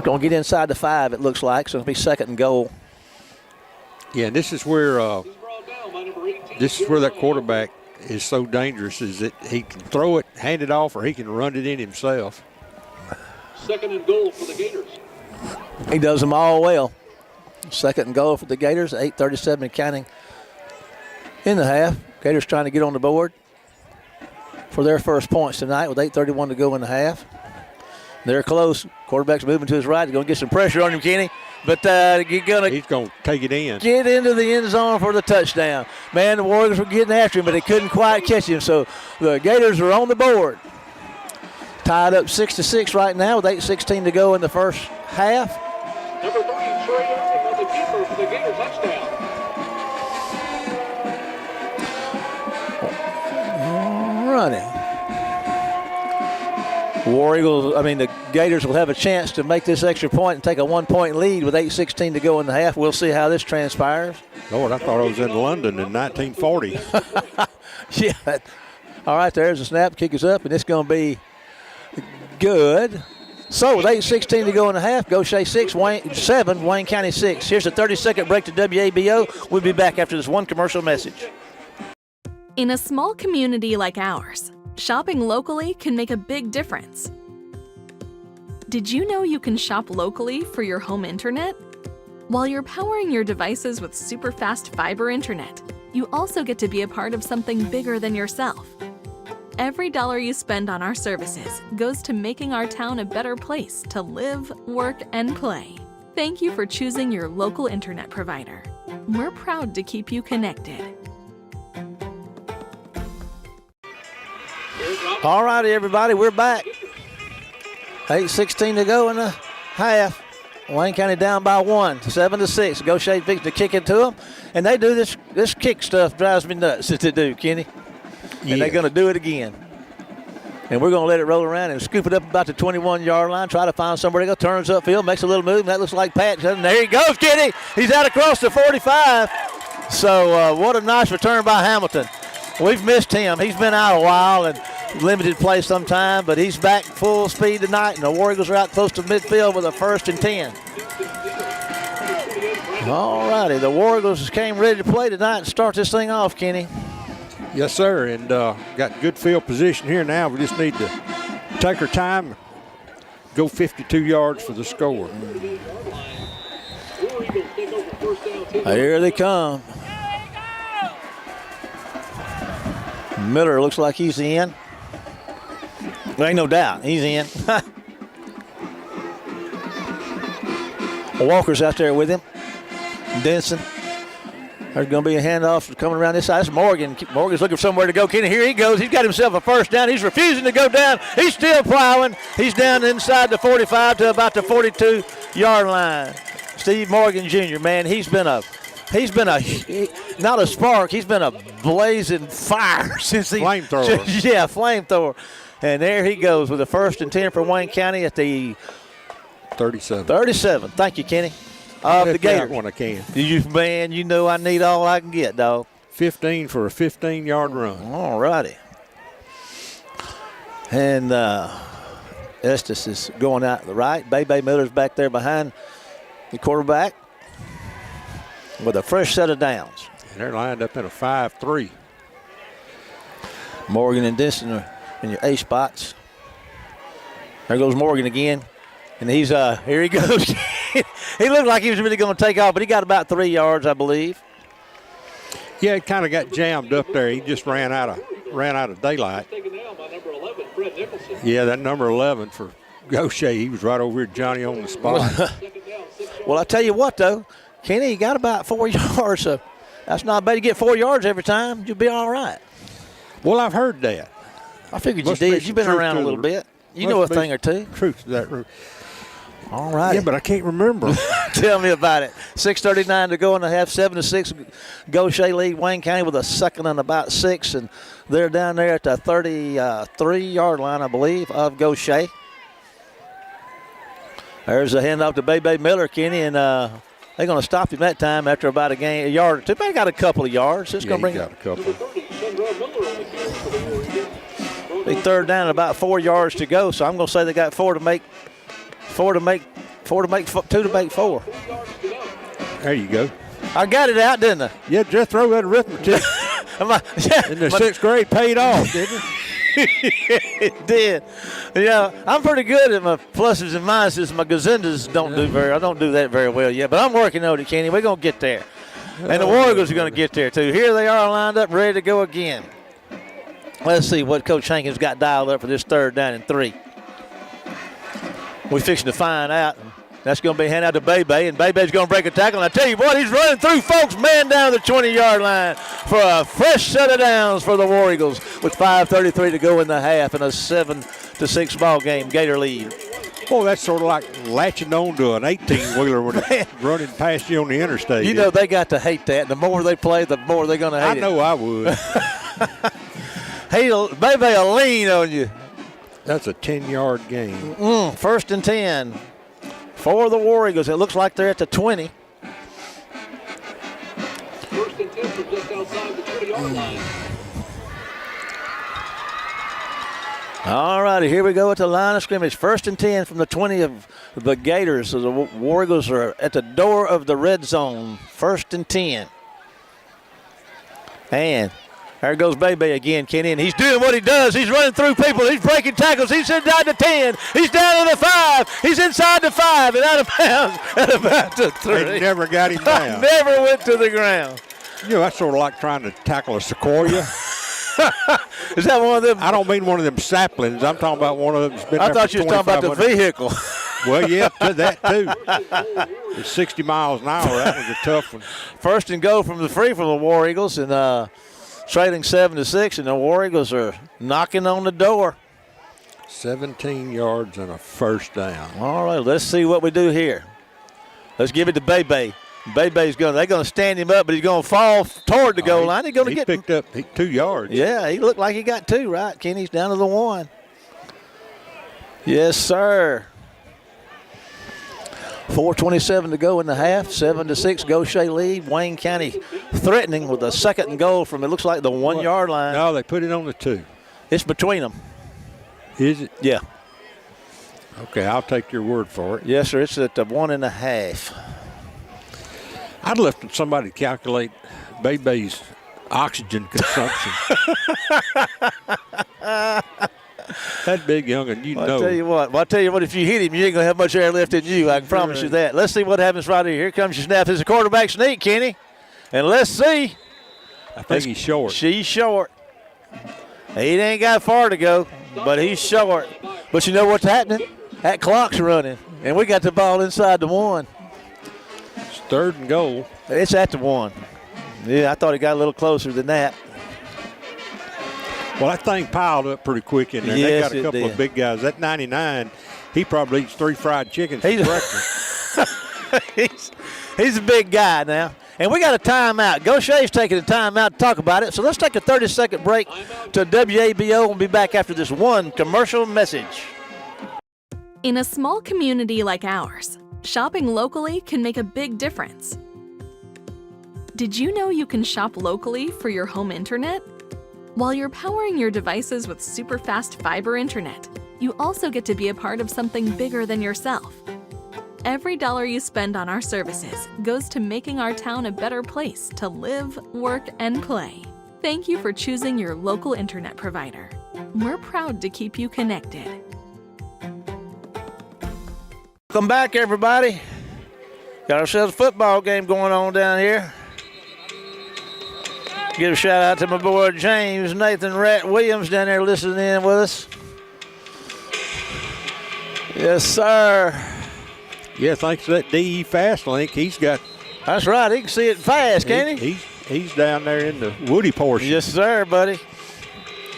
Going to get inside the 5, it looks like, so it'll be 2nd and goal. Yeah, and this is where that quarterback is so dangerous, is that he can throw it, hand it off, or he can run it in himself. 2nd and goal for the Gators. He does them all well. 2nd and goal for the Gators, 8:37 and counting in the half. Gators trying to get on the board for their first points tonight with 8:31 to go in the half. They're close. Quarterback's moving to his right. He's going to get some pressure on him, Kenny. But he's going to take it in. Get into the end zone for the touchdown. Man, the Warriors were getting after him, but they couldn't quite catch him. So the Gators are on the board. Tied up 6-6 right now with 8:16 to go in the first half. Number 3, Trey Irving on the keeper for the Gator touchdown. Running. The Gators will have a chance to make this extra point and take a 1-point lead with 8:16 to go in the half. We'll see how this transpires. Lord, I thought I was in London in 1940. Yeah. All right, there's the snap. Kick is up, and it's going to be good. So with 8:16 to go in the half, Gautier 7, Wayne County 6. Here's a 30-second break to WABO. We'll be back after this one commercial message. In a small community like ours, shopping locally can make a big difference. Did you know you can shop locally for your home internet? While you're powering your devices with super fast fiber internet, you also get to be a part of something bigger than yourself. Every dollar you spend on our services goes to making our town a better place to live, work, and play. Thank you for choosing your local internet provider. We're proud to keep you connected. All righty, everybody, we're back. 8:16 to go in the half. Wayne County down by 1, 7-6. Gautier fixing to kick it to them. And they do this kick stuff drives me nuts that they do, Kenny. And they're going to do it again. And we're going to let it roll around and scoop it up about the 21-yard line, try to find somewhere to go. Turns upfield, makes a little move, and that looks like Pat. And there he goes, Kenny. He's out across the 45. So what a nice return by Hamilton. We've missed him. He's been out a while and limited play sometime, but he's back full speed tonight, and the Warriors are out close to midfield with a 1st and 10. All righty, the Warriors came ready to play tonight and start this thing off, Kenny. Yes, sir, and got good field position here now. We just need to take our time, go 52 yards for the score. Here they come. Miller looks like he's in. There ain't no doubt, he's in. Walker's out there with him. Denson. There's going to be a handoff coming around this side. It's Morgan. Morgan's looking for somewhere to go. Kenny, here he goes. He's got himself a 1st down. He's refusing to go down. He's still plowing. He's down inside the 45 to about the 42-yard line. Steve Morgan Jr., man, he's been not a spark. He's been a blazing fire since he. Flamethrower. Yeah, flamethrower. And there he goes with a 1st and 10 for Wayne County at the 37. 37. Thank you, Kenny. Of the Gators. When I can. Man, you know I need all I can get, dog. 15 for a 15-yard run. All righty. And Estes is going out to the right. Bebe Miller's back there behind the quarterback with a fresh set of downs. And they're lined up in a 5-3. Morgan and Denson are in your A spots. There goes Morgan again. And he's here he goes. He looked like he was really going to take off, but he got about 3 yards, I believe. Yeah, it kind of got jammed up there. He just ran out of daylight. Yeah, that number 11 for Gautier, he was right over here, Johnny on the spot. Well, I tell you what, though, Kenny, you got about 4 yards. So that's not bad. You get 4 yards every time, you'll be all right. Well, I've heard that. I figured you did. You've been around a little bit. You know a thing or two. Truth to that. All right. Yeah, but I can't remember. Tell me about it. 6:39 to go in the half. 7-6. Gautier lead Wayne County with a second and about 6, and they're down there at the 33-yard line, I believe, of Gautier. There's a handoff to Bebe Miller, Kenny, and they're going to stop him that time after about a yard or two. They got a couple of yards. It's going to bring got a couple. be third down, about 4 yards to go. So I'm going to say they got two to make four. There you go. I got it out, didn't I? Yeah, just throw that arithmetic. In the 6th grade paid off, didn't it? It did. Yeah, I'm pretty good at my pluses and minuses. My gazindas I don't do that very well yet, but I'm working on it, Kenny. We're going to get there. And the Warriors are going to get there, too. Here they are lined up, ready to go again. Let's see what Coach Hankins got dialed up for this 3rd down and 3. We're fixing to find out. That's going to be handed out to Bebe, and Bebe's going to break a tackle. And I tell you what, he's running through folks, man down the 20-yard line for a fresh set of downs for the War Eagles with 5:33 to go in the half and a 7-6 ball game. Gator lead. Boy, that's sort of like latching on to an 18-wheeler when it's running past you on the interstate. You know, they got to hate that. The more they play, the more they're going to hate it. I know I would. Bebe will lean on you. That's a 10-yard game. 1st and 10 for the War Eagles. It looks like they're at the 20. 1st and 10 from just outside the 20-yard line. All righty, here we go at the line of scrimmage. 1st and 10 from the 20 of the Gators. So the War Eagles are at the door of the red zone. 1st and 10. And there goes Bebe again, Kenny, and he's doing what he does. He's running through people. He's breaking tackles. He's down to 10. He's down to the 5. He's inside the 5 and out of bounds at about the 3. They never got him down. Never went to the ground. You know, that's sort of like trying to tackle a sequoia. Is that one of them? I don't mean one of them saplings. I'm talking about one of them that's been I there thought for you were talking about the 2,500. vehicle. Well, yeah, that too. It's 60 miles an hour. That was a tough one. 1st and goal from the free from the War Eagles, and trailing 7-6, and the War Eagles are knocking on the door. 17 yards and a 1st down. All right, let's see what we do here. Let's give it to Bebe. They're going to stand him up, but he's going to fall toward the goal line. He's going to get picked up 2 yards. Yeah, he looked like he got 2, right? Kenny's down to the 1. Yes, sir. 4:27 to go in the half. 7-6, Gautier lead. Wayne County threatening with a 2nd and goal from, it looks like, the 1-yard line. No, they put it on the 2. It's between them. Is it? Yeah. Okay, I'll take your word for it. Yes, sir. It's at the 1.5. I'd left somebody to calculate Bebe's oxygen consumption. That big young'un, you know. I'll tell you what, if you hit him, you ain't going to have much air left in you. I can promise you that. Let's see what happens right here. Here comes your snap. It's a quarterback sneak, Kenny. And let's see. I think he's short. She's short. He ain't got far to go, but he's short. But you know what's happening? That clock's running, and we got the ball inside the 1. It's 3rd and goal. It's at the 1. Yeah, I thought it got a little closer than that. Well, that thing piled up pretty quick in there. Yes, they got a couple of big guys. That 99, he probably eats 3 fried chickens for breakfast. He's a big guy now. And we got a timeout. Gautier's taking a timeout to talk about it. So let's take a 30-second break to WABO and be back after this one commercial message. In a small community like ours, shopping locally can make a big difference. Did you know you can shop locally for your home internet? While you're powering your devices with super fast fiber internet, you also get to be a part of something bigger than yourself. Every dollar you spend on our services goes to making our town a better place to live, work, and play. Thank you for choosing your local internet provider. We're proud to keep you connected. Welcome back, everybody. Got ourselves a football game going on down here. Give a shout out to my boy James Nathan Rat Williams down there listening in with us. Yes, sir. Yeah, thanks to that DE Fast Link, he's got. That's right. He can see it fast, can't he? He's down there in the woody portion. Yes, sir, buddy.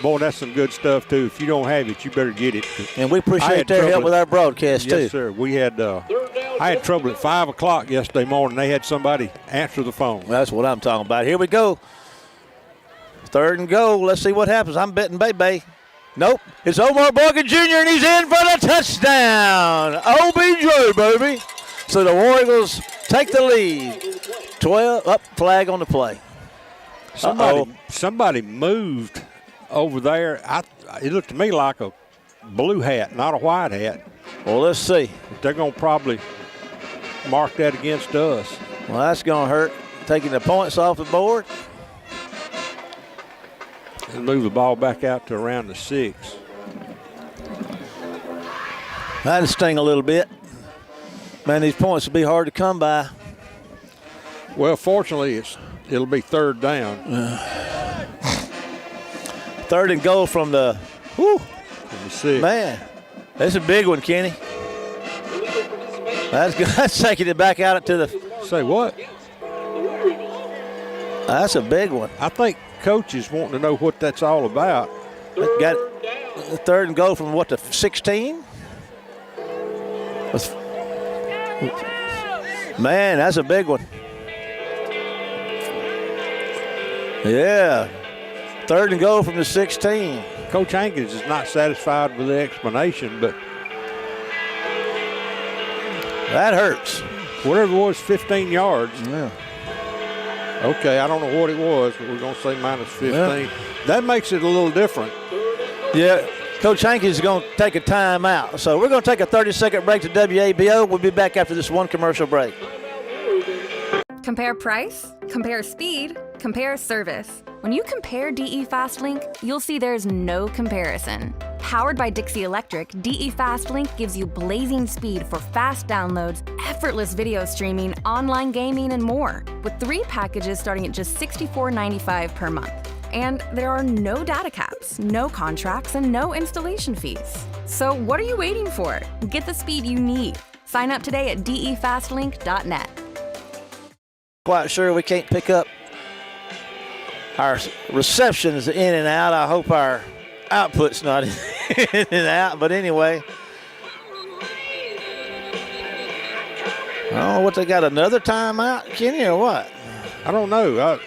Boy, that's some good stuff, too. If you don't have it, you better get it. And we appreciate their help with our broadcast, too. Yes, sir. We had I had trouble at 5 o'clock yesterday morning. They had somebody answer the phone. That's what I'm talking about. Here we go. 3rd and goal. Let's see what happens. I'm betting Bay. Nope. It's Omar Boykin Jr., and he's in for the touchdown. OBJ, baby. So the War Eagles take the lead. 12 up, flag on the play. Somebody moved over there. It looked to me like a blue hat, not a white hat. Well, let's see. They're going to probably mark that against us. Well, that's going to hurt. Taking the points off the board. And move the ball back out to around the 6. That'd sting a little bit. Man, these points will be hard to come by. Well, fortunately, it'll be 3rd down. 3rd and goal from the, From the 6. Man, that's a big one, Kenny. That's good. That's taking it back out to the. Say what? That's a big one. I think coaches wanting to know what that's all about. Got the 3rd and goal from what, the 16? Man, that's a big one. Yeah. 3rd and goal from the 16. Coach Hankins is not satisfied with the explanation, but that hurts. Whatever it was, 15 yards. Yeah. Okay, I don't know what it was, but we're going to say minus 15. Yeah. That makes it a little different. Yeah. Coach Hankins is going to take a timeout. So we're going to take a 30-second break to WABO. We'll be back after this one commercial break. Compare price, compare speed, compare service. When you compare DE FastLink, you'll see there's no comparison. Powered by Dixie Electric, DE FastLink gives you blazing speed for fast downloads, effortless video streaming, online gaming, and more, with 3 packages starting at just $64.95 per month. And there are no data caps, no contracts, and no installation fees. So what are you waiting for? Get the speed you need. Sign up today at defastlink.net. Quite sure we can't pick up our receptions in and out. I hope our output's not in and out. But anyway, I don't know what they got, another timeout, Kenny, or what? I don't know.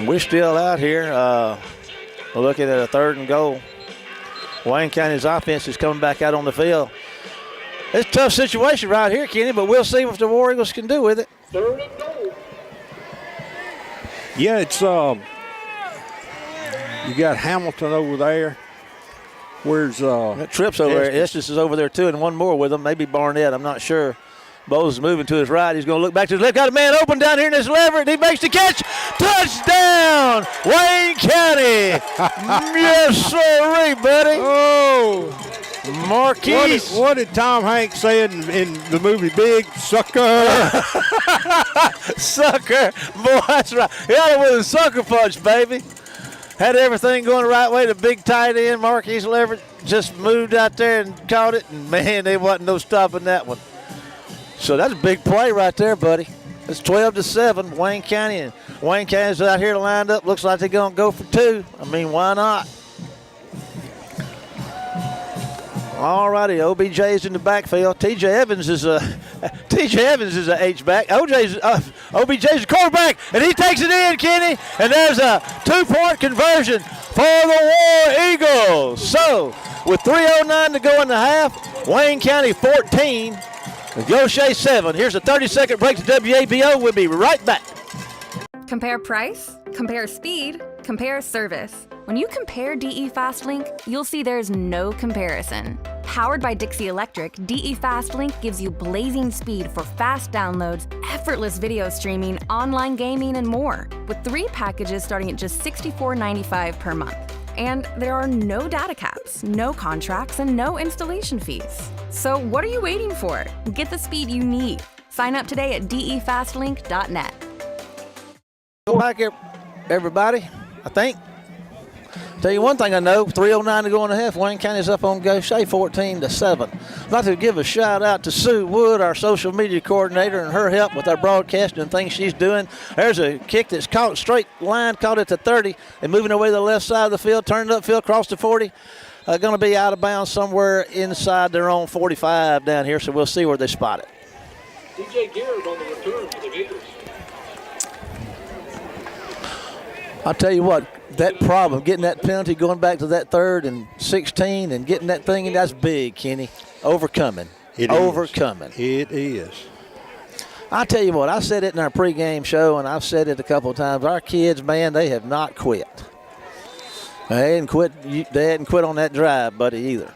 We're still out here looking at a 3rd and goal. Wayne County's offense is coming back out on the field. It's a tough situation right here, Kenny, but we'll see what the War Eagles can do with it. 3rd and goal. Yeah, it's you got Hamilton over there. Where's that Tripp's over there. Estes is over there too, and one more with him. Maybe Barnett. I'm not sure. Bowles is moving to his right. He's going to look back to his left. Got a man open down here in this lever, and he makes the catch. Touchdown, Wayne County. Yes, sir, buddy. Oh. Marquise. What did Tom Hanks say in the movie Big Sucker? Sucker. Boy, that's right. He had it with a sucker punch, baby. Had everything going the right way. The big tight end, Marquise Leverett, just moved out there and caught it. And, man, there wasn't no stopping that one. So that's a big play right there, buddy. It's 12-7, Wayne County. And Wayne County's out here lined up. Looks like they're going to go for 2. I mean, why not? All righty, OBJ's in the backfield. TJ Evans is a H-back. OBJ's a quarterback, and he takes it in, Kenny. And there's a 2-point conversion for the War Eagles. So, with 3:09 to go in the half, Wayne County 14, Gautier 7. Here's a 30-second break to WABO. We'll be right back. Compare price, compare speed, compare service. When you compare DE FastLink, you'll see there's no comparison. Powered by Dixie Electric, DE FastLink gives you blazing speed for fast downloads, effortless video streaming, online gaming, and more, with 3 packages starting at just $64.95 per month. And there are no data caps, no contracts, and no installation fees. So what are you waiting for? Get the speed you need. Sign up today at defastlink.net. Welcome back, everybody. I think Tell you one thing I know, 3:09 to go in the half. Wayne County's up on Gautier 14-7. I'd like to give a shout out to Sue Wood, our social media coordinator, and her help with our broadcasting and things she's doing. There's a kick that's caught straight line, caught at the 30, and moving away to the left side of the field, turned upfield, across the 40. Going to be out of bounds somewhere inside their own 45 down here, so we'll see where they spot it. DJ Garrett on the return for the Gators. I'll tell you what, that problem, getting that penalty, going back to that 3rd and 16 and getting that thing in, that's big, Kenny. Overcoming. It is. I'll tell you what, I said it in our pregame show, and I've said it a couple of times. Our kids, man, they have not quit. They hadn't quit on that drive, buddy, either.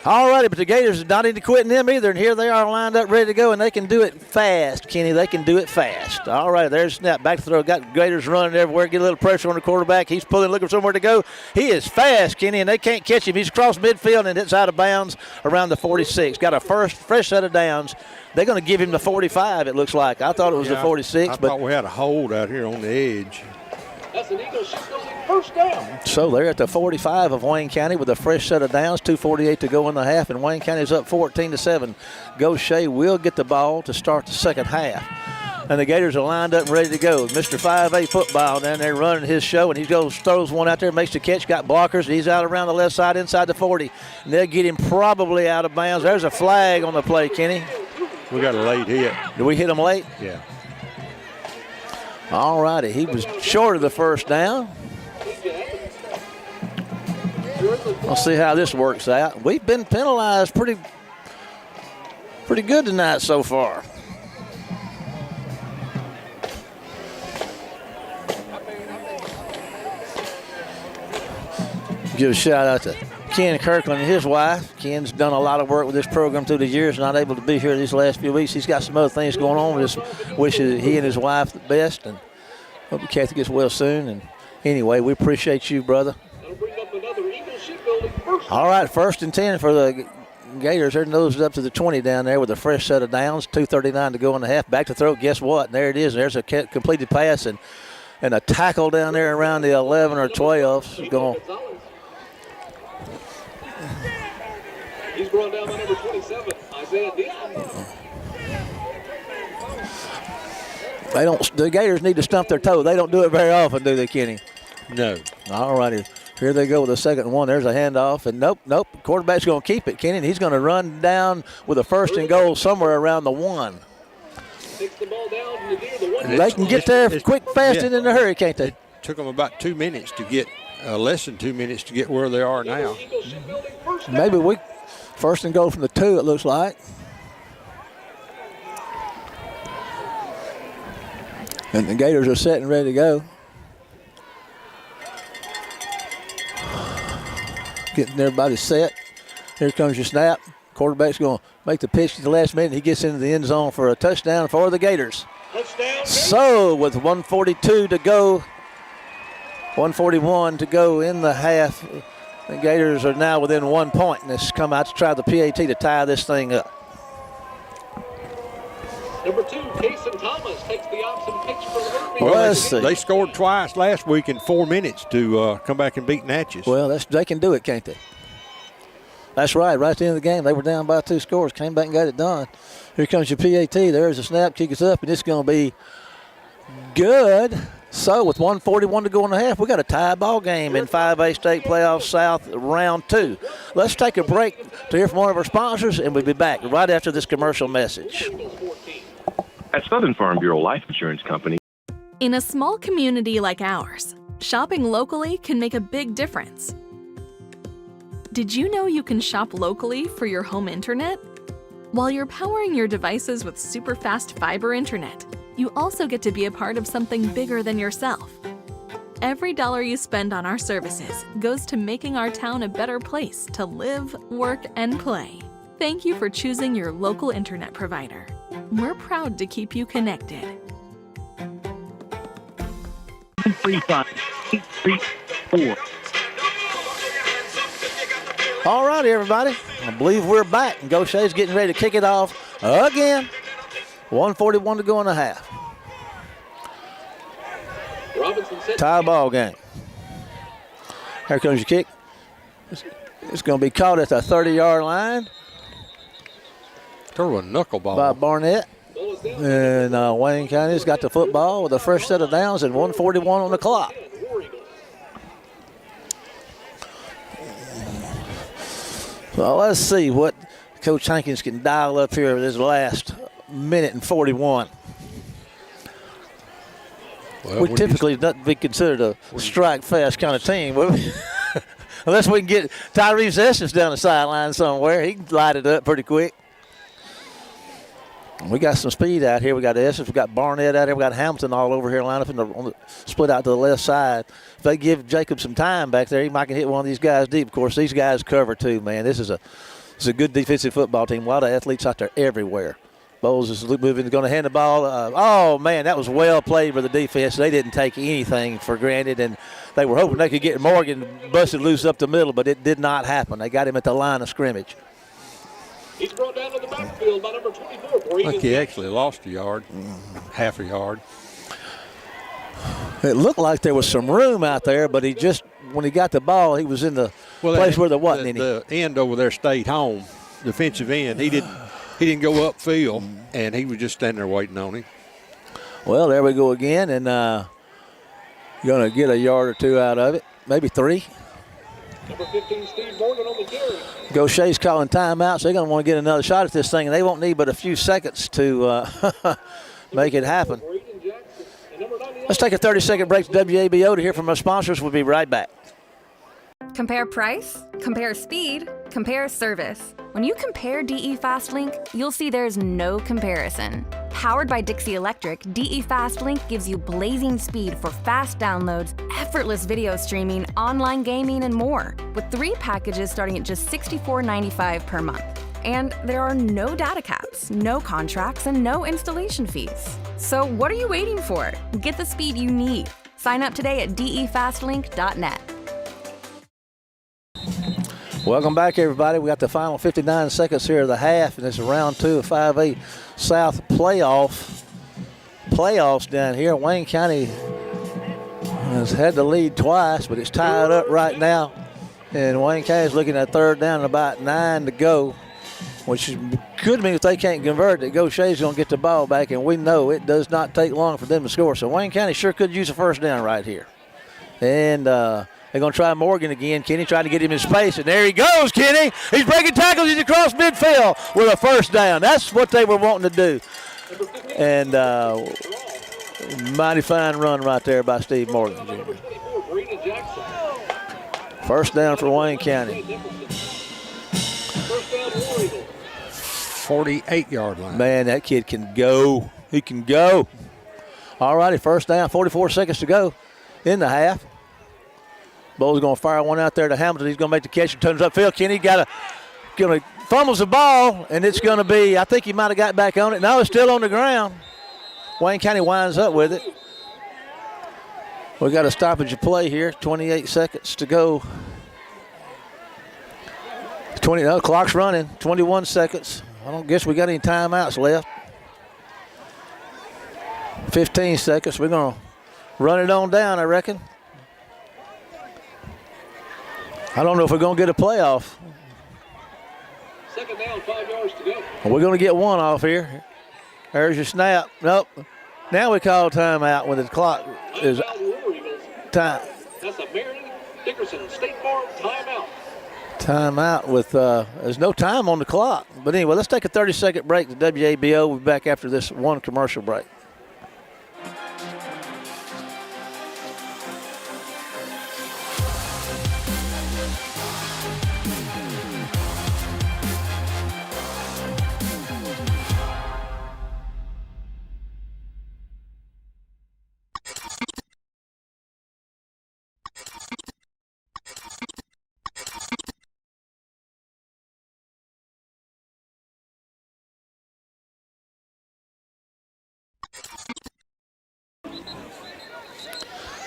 All righty, but the Gators are not into quitting them either, and here they are lined up, ready to go, and they can do it fast, Kenny. They can do it fast. All right, there's snap, back to throw. Got Gators running everywhere, get a little pressure on the quarterback. He's pulling, looking for somewhere to go. He is fast, Kenny, and they can't catch him. He's across midfield and it's out of bounds around the 46. Got a fresh set of downs. They're going to give him the 45, it looks like. I thought it was the 46. I thought we had a hold out here on the edge. That's an Eagle shipbuilding first down. So they're at the 45 of Wayne County with a fresh set of downs, 2:48 to go in the half, and Wayne County's up 14-7. Gautier will get the ball to start the second half. And the Gators are lined up and ready to go. Mr. 5A football down there running his show, and he goes, throws one out there, makes the catch, got blockers. He's out around the left side inside the 40. And they'll get him probably out of bounds. There's a flag on the play, Kenny. We got a late hit. Did we hit him late? Yeah. All righty, he was short of the first down. We'll see how this works out. We've been penalized pretty good tonight so far. Give a shout out to Ken Kirkland and his wife. Ken's done a lot of work with this program through the years, not able to be here these last few weeks. He's got some other things going on. We just wishes he and his wife the best, and hope Kathy gets well soon. And anyway, we appreciate you, brother. That'll bring up another Eagle shipbuilding first. All right, 1st and 10 for the Gators. They're nosed up to the 20 down there with a fresh set of downs, 2:39 to go in the half. Back to throw, guess what? And there it is. There's a completed pass and a tackle down there around the 11 or 12. Going. He's brought down by number 27, Isaiah Dion. The Gators need to stump their toe. They don't do it very often, do they, Kenny? No. All righty. Here they go with the second one. There's a handoff, and nope. Quarterback's going to keep it, Kenny, and he's going to run down with a 1st and goal somewhere around the 1. Takes the ball down to the 1. They can get there quick, fast, and in a hurry, can't they? It took them about 2 minutes to get, less than 2 minutes to get where they are now. Maybe 1st and goal from the 2, it looks like. And the Gators are set and ready to go. Getting everybody set. Here comes your snap. Quarterback's going to make the pitch at the last minute. He gets into the end zone for a touchdown for the Gators. Touchdown. So with 1:42 to go, 1:41 to go in the half, the Gators are now within 1 point, and it's come out to try the PAT to tie this thing up. Number 2, Kason Thomas takes the option pitch for the Well, let's see. They scored twice last week in 4 minutes to come back and beat Natchez. Well, they can do it, can't they? That's right. Right at the end of the game, they were down by 2 scores, came back and got it done. Here comes your PAT. There's a snap, kick us up, and it's going to be good. So with 1:41 to go in the half, we got a tie ball game in 5A State Playoff South round 2. Let's take a break to hear from one of our sponsors, and we'll be back right after this commercial message. At Southern Farm Bureau Life Insurance Company. In a small community like ours, shopping locally can make a big difference. Did you know you can shop locally for your home internet? While you're powering your devices with super fast fiber internet, you also get to be a part of something bigger than yourself. Every dollar you spend on our services goes to making our town a better place to live, work, and play. Thank you for choosing your local internet provider. We're proud to keep you connected. 35834. All righty, everybody. I believe we're back, and Gautier's getting ready to kick it off again. 1:41 to go in the half. Robinson set Tie ball game. Here comes your kick. It's going to be caught at the 30-yard line. Throw a knuckleball By Barnett. And Wayne County's got the football with a fresh set of downs and 1:41 on the clock. So let's see what Coach Hankins can dial up here with this last minute and 41. Well, we typically not be considered a strike fast kind of team, would we? Unless we can get Tyrese Estes down the sideline somewhere. He can light it up pretty quick. We got some speed out here. We got Estes. We got Barnett out here. We got Hamilton all over here, line up on the split out to the left side. If they give Jacob some time back there, he might can hit one of these guys deep. Of course, these guys cover too, man. This is a good defensive football team. A lot of athletes out there everywhere. Bowles is moving, going to hand the ball. Oh, man, that was well played by the defense. They didn't take anything for granted, and they were hoping they could get Morgan busted loose up the middle, but it did not happen. They got him at the line of scrimmage. He's brought down to the backfield by number 24. I think he actually lost a yard, half a yard. It looked like there was some room out there, but he just, when he got the ball, he was in the place where there wasn't any. The end over there stayed home, defensive end. He didn't go upfield, and he was just standing there waiting on him. Well, there we go again, and going to get a yard or two out of it, maybe 3. Number 15, Steve Morgan on the carry. Gautier's calling timeout, so they're going to want to get another shot at this thing, and they won't need but a few seconds to make it happen. Let's take a 30-second break to WABO to hear from our sponsors. We'll be right back. Compare price, compare speed, compare service. When you compare DE FastLink, you'll see there's no comparison. Powered by Dixie Electric, DE FastLink gives you blazing speed for fast downloads, effortless video streaming, online gaming, and more, with 3 packages starting at just $64.95 per month. And there are no data caps, no contracts, and no installation fees. So what are you waiting for? Get the speed you need. Sign up today at defastlink.net. Welcome back, everybody. We got the final 59 seconds here of the half, and it's round 2 of 5A South playoffs down here. Wayne County has had the lead twice, but it's tied up right now. And Wayne County is looking at third down and about 9 to go, which could mean if they can't convert, that Gautier's going to get the ball back, and we know it does not take long for them to score. So Wayne County sure could use a first down right here. And they're going to try Morgan again. Kenny trying to get him in space, and there he goes, Kenny. He's breaking tackles. He's across midfield with a first down. That's what they were wanting to do. And mighty fine run right there by Steve Morgan, Jr. First down for Wayne County. 48-yard line. Man, that kid can go. He can go. All righty, first down, 44 seconds to go in the half. Bowles going to fire one out there to Hamilton. He's going to make the catch and turns upfield. Kenny going to fumbles the ball, and it's going to be, I think he might have got back on it. No, it's still on the ground. Wayne County winds up with it. We got a stoppage of play here. 28 seconds to go. Clock's running. 21 seconds. I don't guess we got any timeouts left. 15 seconds. We're going to run it on down, I reckon. I don't know if we're going to get a playoff. Second down, 5 yards to go. We're going to get one off here. There's your snap. Nope. Now we call timeout when the clock is time. That's a Marion Dickerson State Farm timeout. Timeout with there's no time on the clock. But anyway, let's take a 30-second break to WABO. We'll be back after this one commercial break.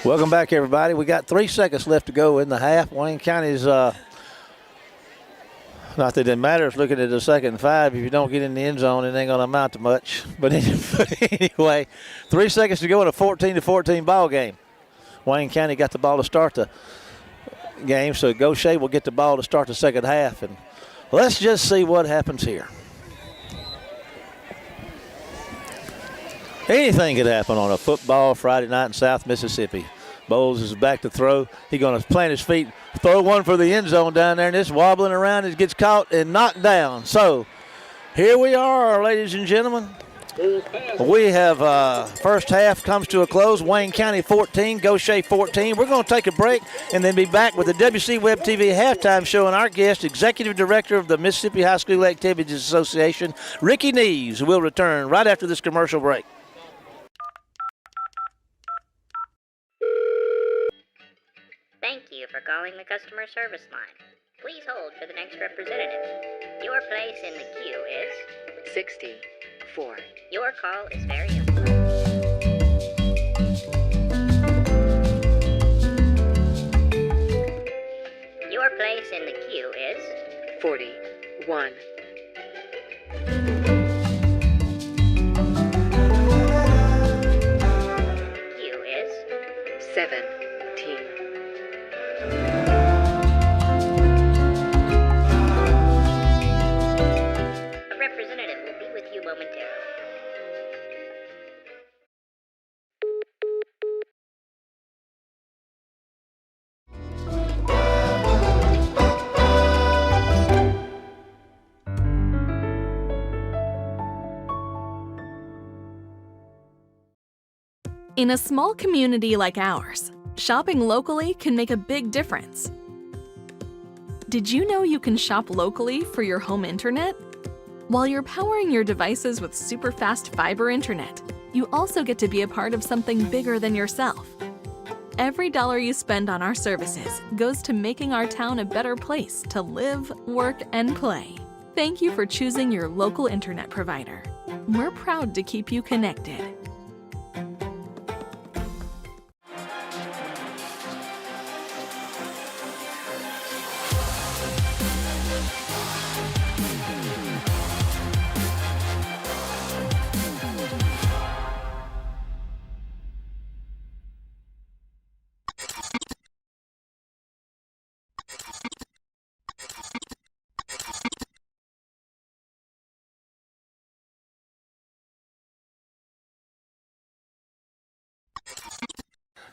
Welcome back, everybody. We got 3 seconds left to go in the half. Wayne County's, not that it didn't matter. It's looking at the 2nd and 5. If you don't get in the end zone, it ain't going to amount to much. But anyway, 3 seconds to go in a 14-14 ball game. Wayne County got the ball to start the game, so Gautier will get the ball to start the second half. And let's just see what happens here. Anything could happen on a football Friday night in South Mississippi. Bowles is back to throw. He's going to plant his feet, throw one for the end zone down there, and it's wobbling around. It gets caught and knocked down. So here we are, ladies and gentlemen. We have first half comes to a close. Wayne County 14, Gautier 14. We're going to take a break and then be back with the WC Web TV halftime show and our guest, Executive Director of the Mississippi High School Activities Association, Ricky Neves, will return right after this commercial break. Thank you for calling the customer service line. Please hold for the next representative. Your place in the queue is 64. Your call is very important. Your place in the queue is 41. Queue is 17. a representative will be with you momentarily. In a small community like ours, shopping locally can make a big difference. Did you know you can shop locally for your home internet? While you're powering your devices with super fast fiber internet, you also get to be a part of something bigger than yourself. Every dollar you spend on our services goes to making our town a better place to live, work, and play. Thank you for choosing your local internet provider. We're proud to keep you connected.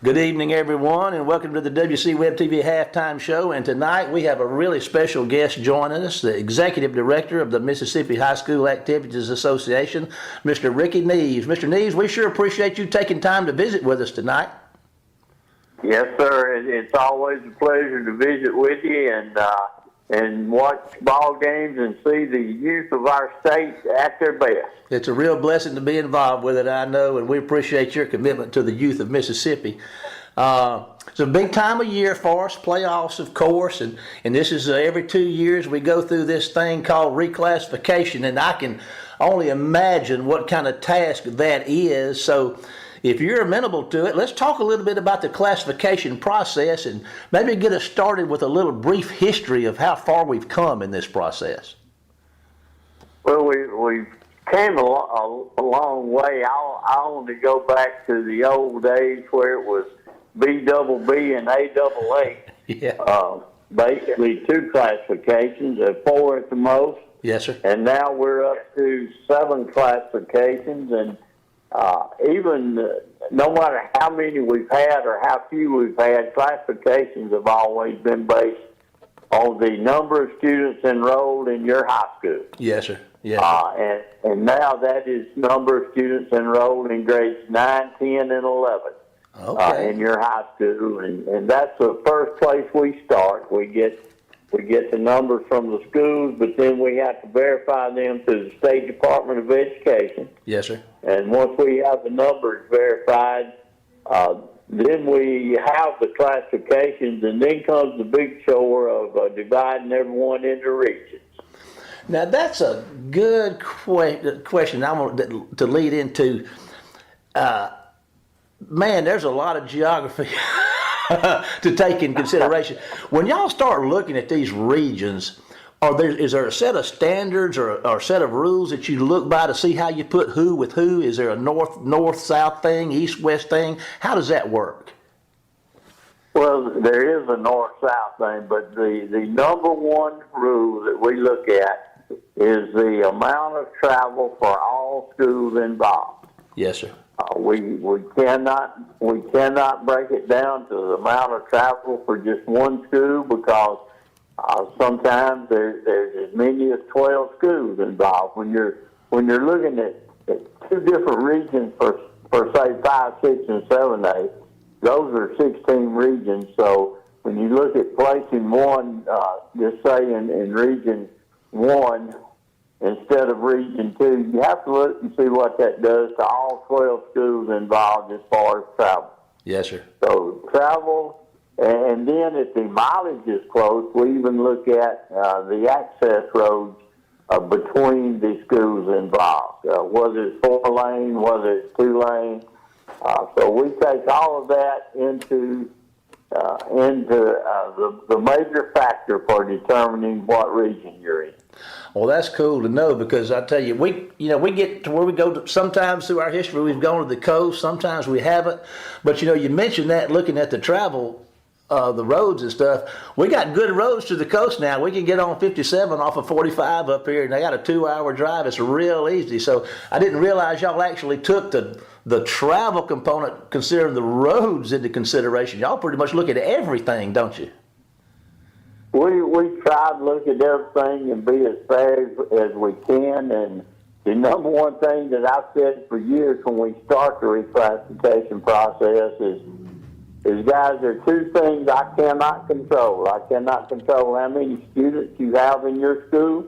Good evening, everyone, and welcome to the WC Web TV halftime show. And tonight we have a really special guest joining us, the Executive Director of the Mississippi High School Activities Association, Mr. Ricky Neves. Mr. Neves, we sure appreciate you taking time to visit with us tonight. Yes, sir. It's always a pleasure to visit with you and watch ball games and see the youth of our state at their best. It's a real blessing to be involved with it, I know, and we appreciate your commitment to the youth of Mississippi. It's a big time of year for us, playoffs, of course, and this is every 2 years we go through this thing called reclassification, and I can only imagine what kind of task that is. So if you're amenable to it, let's talk a little bit about the classification process and maybe get us started with a little brief history of how far we've come in this process. Well, we've came a long way. I want to go back to the old days where it was BBB and AAA. Yeah. Basically 2 classifications, 4 at the most. Yes, sir. And now we're up to 7 classifications, and even no matter how many we've had or how few we've had, classifications have always been based on the number of students enrolled in your high school. Yes, sir. Yes. And now that is number of students enrolled in grades 9, 10, and 11 in your high school, and that's the first place we start. We get the numbers from the schools, but then we have to verify them through the State Department of Education. Yes, sir. And once we have the numbers verified, then we have the classifications, and then comes the big chore of dividing everyone into regions. Now, that's a good question I want to lead into. Man, there's a lot of geography to take in consideration. When y'all start looking at these regions, is there a set of standards or a set of rules that you look by to see how you put who with who? Is there a north-south thing, east-west thing? How does that work? Well, there is a north-south thing, but the number one rule that we look at is the amount of travel for all schools involved. Yes, sir. We cannot break it down to the amount of travel for just one school because sometimes there's as many as 12 schools involved. When you're looking at two different regions for say 5, 6, and 7A, those are 16 regions. So when you look at placing one, just say in region 1 instead of region 2, you have to look and see what that does to all 12 schools involved as far as travel. Yes, sir. So travel, and then if the mileage is close, we even look at the access roads between the schools involved, whether it's 4-lane, whether it's 2-lane. So we take all of that into the major factor for determining what region you're in. Well, that's cool to know because I tell you, we get to where we go to, sometimes through our history we've gone to the coast, sometimes we haven't. But you mentioned that looking at the travel, the roads and stuff, we got good roads to the coast now. We can get on 57 off of 45 up here, and they got a 2-hour drive. It's real easy. So I didn't realize y'all actually took the travel component, considering the roads, into consideration. Y'all pretty much look at everything, don't you? We try to look at everything and be as fair as we can. And the number one thing that I've said for years when we start the reclassification process is guys, there are two things I cannot control. I cannot control how many students you have in your school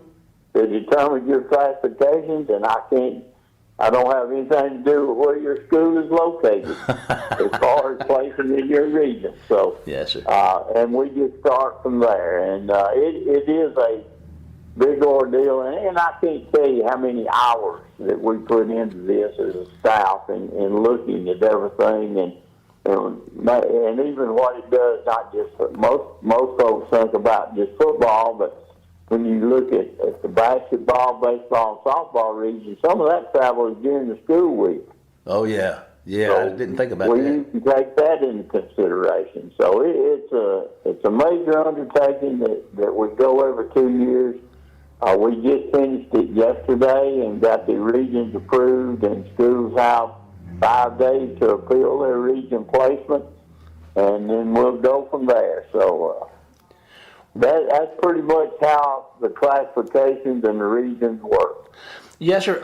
to determine your classifications, and I don't have anything to do with where your school is located as far as placing in your region. So, yes, sir. And we just start from there. And it is a big ordeal, and I can't tell you how many hours that we put into this as a staff and looking at everything and even what it does, not just for most folks think about just football, but when you look at the basketball, baseball, and softball region, some of that travel is during the school week. Oh, yeah. Yeah, so I didn't think about that. We need to take that into consideration. So it's a major undertaking that we go every 2 years. We just finished it yesterday and got the regions approved, and schools have 5 days to appeal their region placement, and then we'll go from there. So that's pretty much how the classifications and the regions work. Yes, sir.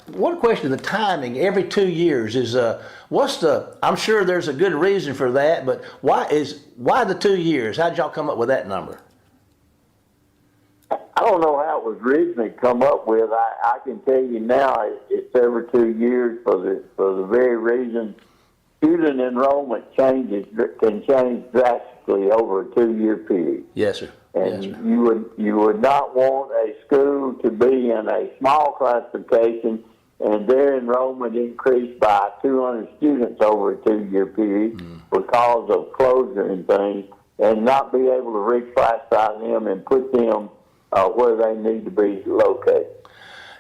One question: the timing every 2 years is I'm sure there's a good reason for that, but why the 2 years? How did y'all come up with that number? I don't know how it was originally come up with. I can tell you now it's every 2 years for the very reason student enrollment can change drastically over a 2-year period. Yes, sir. And yes, sir. you would not want a school to be in a small classification and their enrollment increased by 200 students over a 2-year period because of closure and things, and not be able to reclassify them and put them where they need to be located.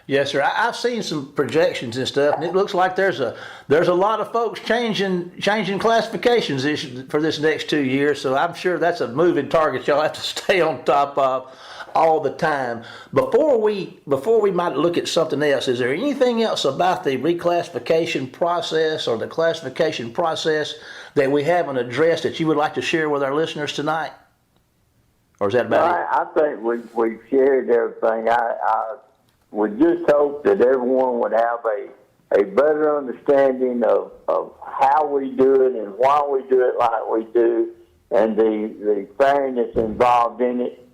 Yes, sir. I've seen some projections and stuff, and it looks like there's a lot of folks changing classifications for this next 2 years. So I'm sure that's a moving target y'all have to stay on top of all the time. Before we might look at something else, is there anything else about the reclassification process or the classification process that we haven't addressed that you would like to share with our listeners tonight? Or is that about it? I think we've shared everything. I would just hope that everyone would have a better understanding of how we do it and why we do it like we do, and the fairness involved in it,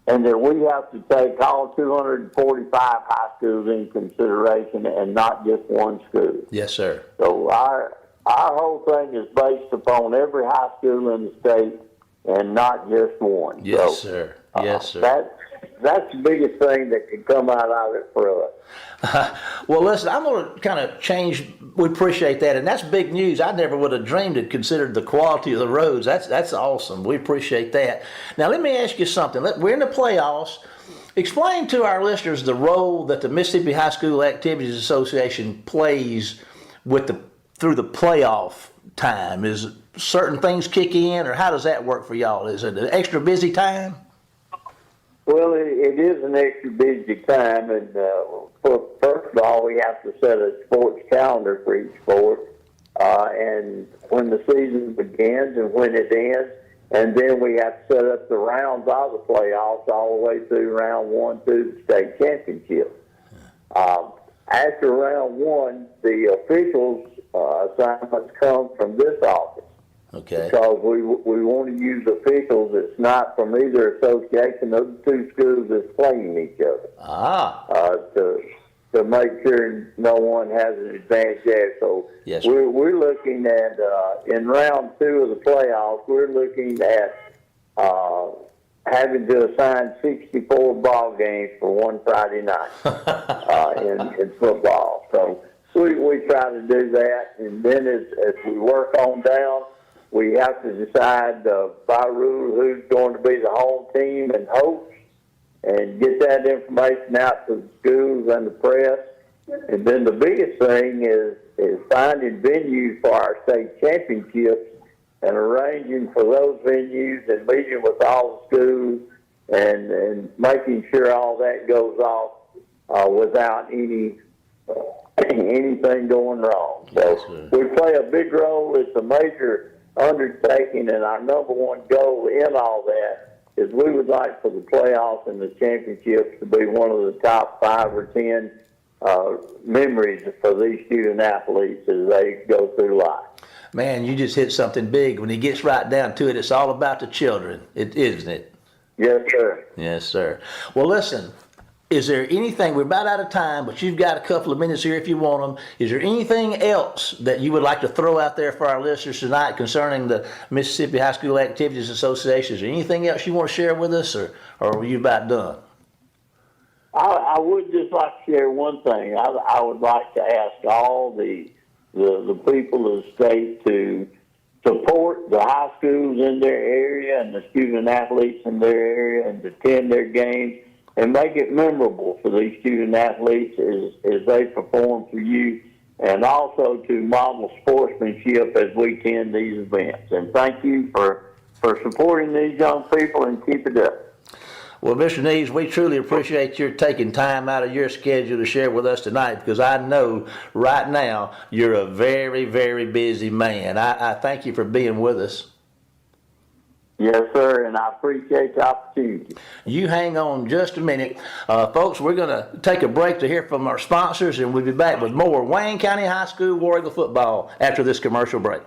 and that we have to take all 245 high schools in consideration and not just one school. Yes, sir. So our whole thing is based upon every high school in the state and not just one. Yes, sir. Yes, sir. That's the biggest thing that can come out of it for us. Well, listen, I'm going to kind of change. We appreciate that, and that's big news. I never would have dreamed it considered the quality of the roads. That's awesome. We appreciate that. Now, let me ask you something. We're in the playoffs. Explain to our listeners the role that the Mississippi High School Activities Association plays with through the playoff time? Is certain things kick in, or how does that work for y'all? Is it an extra busy time? Well, it is an extra busy time, and first of all, we have to set a sports calendar for each sport, and when the season begins and when it ends, and then we have to set up the rounds of the playoffs all the way through round 1 to the state championship. After round 1, the officials' assignments come from this office. Okay. Because we want to use officials that's not from either association of the two schools that's playing each other. To make sure no one has an advantage there. So yes, we're looking at, in round 2 of the playoffs, we're looking at having to assign 64 ball games for one Friday night in football. So we try to do that, and then as we work on down, we have to decide by rule who's going to be the home team and host, and get that information out to the schools and the press. And then the biggest thing is finding venues for our state championships and arranging for those venues and meeting with all the schools and making sure all that goes off without anything going wrong. So we play a big role. It's a major undertaking, and our number one goal in all that is we would like for the playoffs and the championships to be one of the top 5 or 10 memories for these student athletes as they go through life. Man, you just hit something big. When it gets right down to it, it's all about the children, isn't it? Yes, sir. Yes, sir. Well, listen, is there anything, we're about out of time, but you've got a couple of minutes here if you want them. Is there anything else that you would like to throw out there for our listeners tonight concerning the Mississippi High School Activities Association? Is there anything else you want to share with us, or are you about done? I would just like to share one thing. I would like to ask all the people of the state to support the high schools in their area and the student athletes in their area and to attend their games and make it memorable for these student athletes as they perform for you, and also to model sportsmanship as we attend these events. And thank you for supporting these young people, and keep it up. Well, Mr. Neves, we truly appreciate your taking time out of your schedule to share with us tonight, because I know right now you're a very, very busy man. I thank you for being with us. Yes, sir, and I appreciate the opportunity. You hang on just a minute. Folks, we're going to take a break to hear from our sponsors, and we'll be back with more Wayne County High School War Eagle football after this commercial break.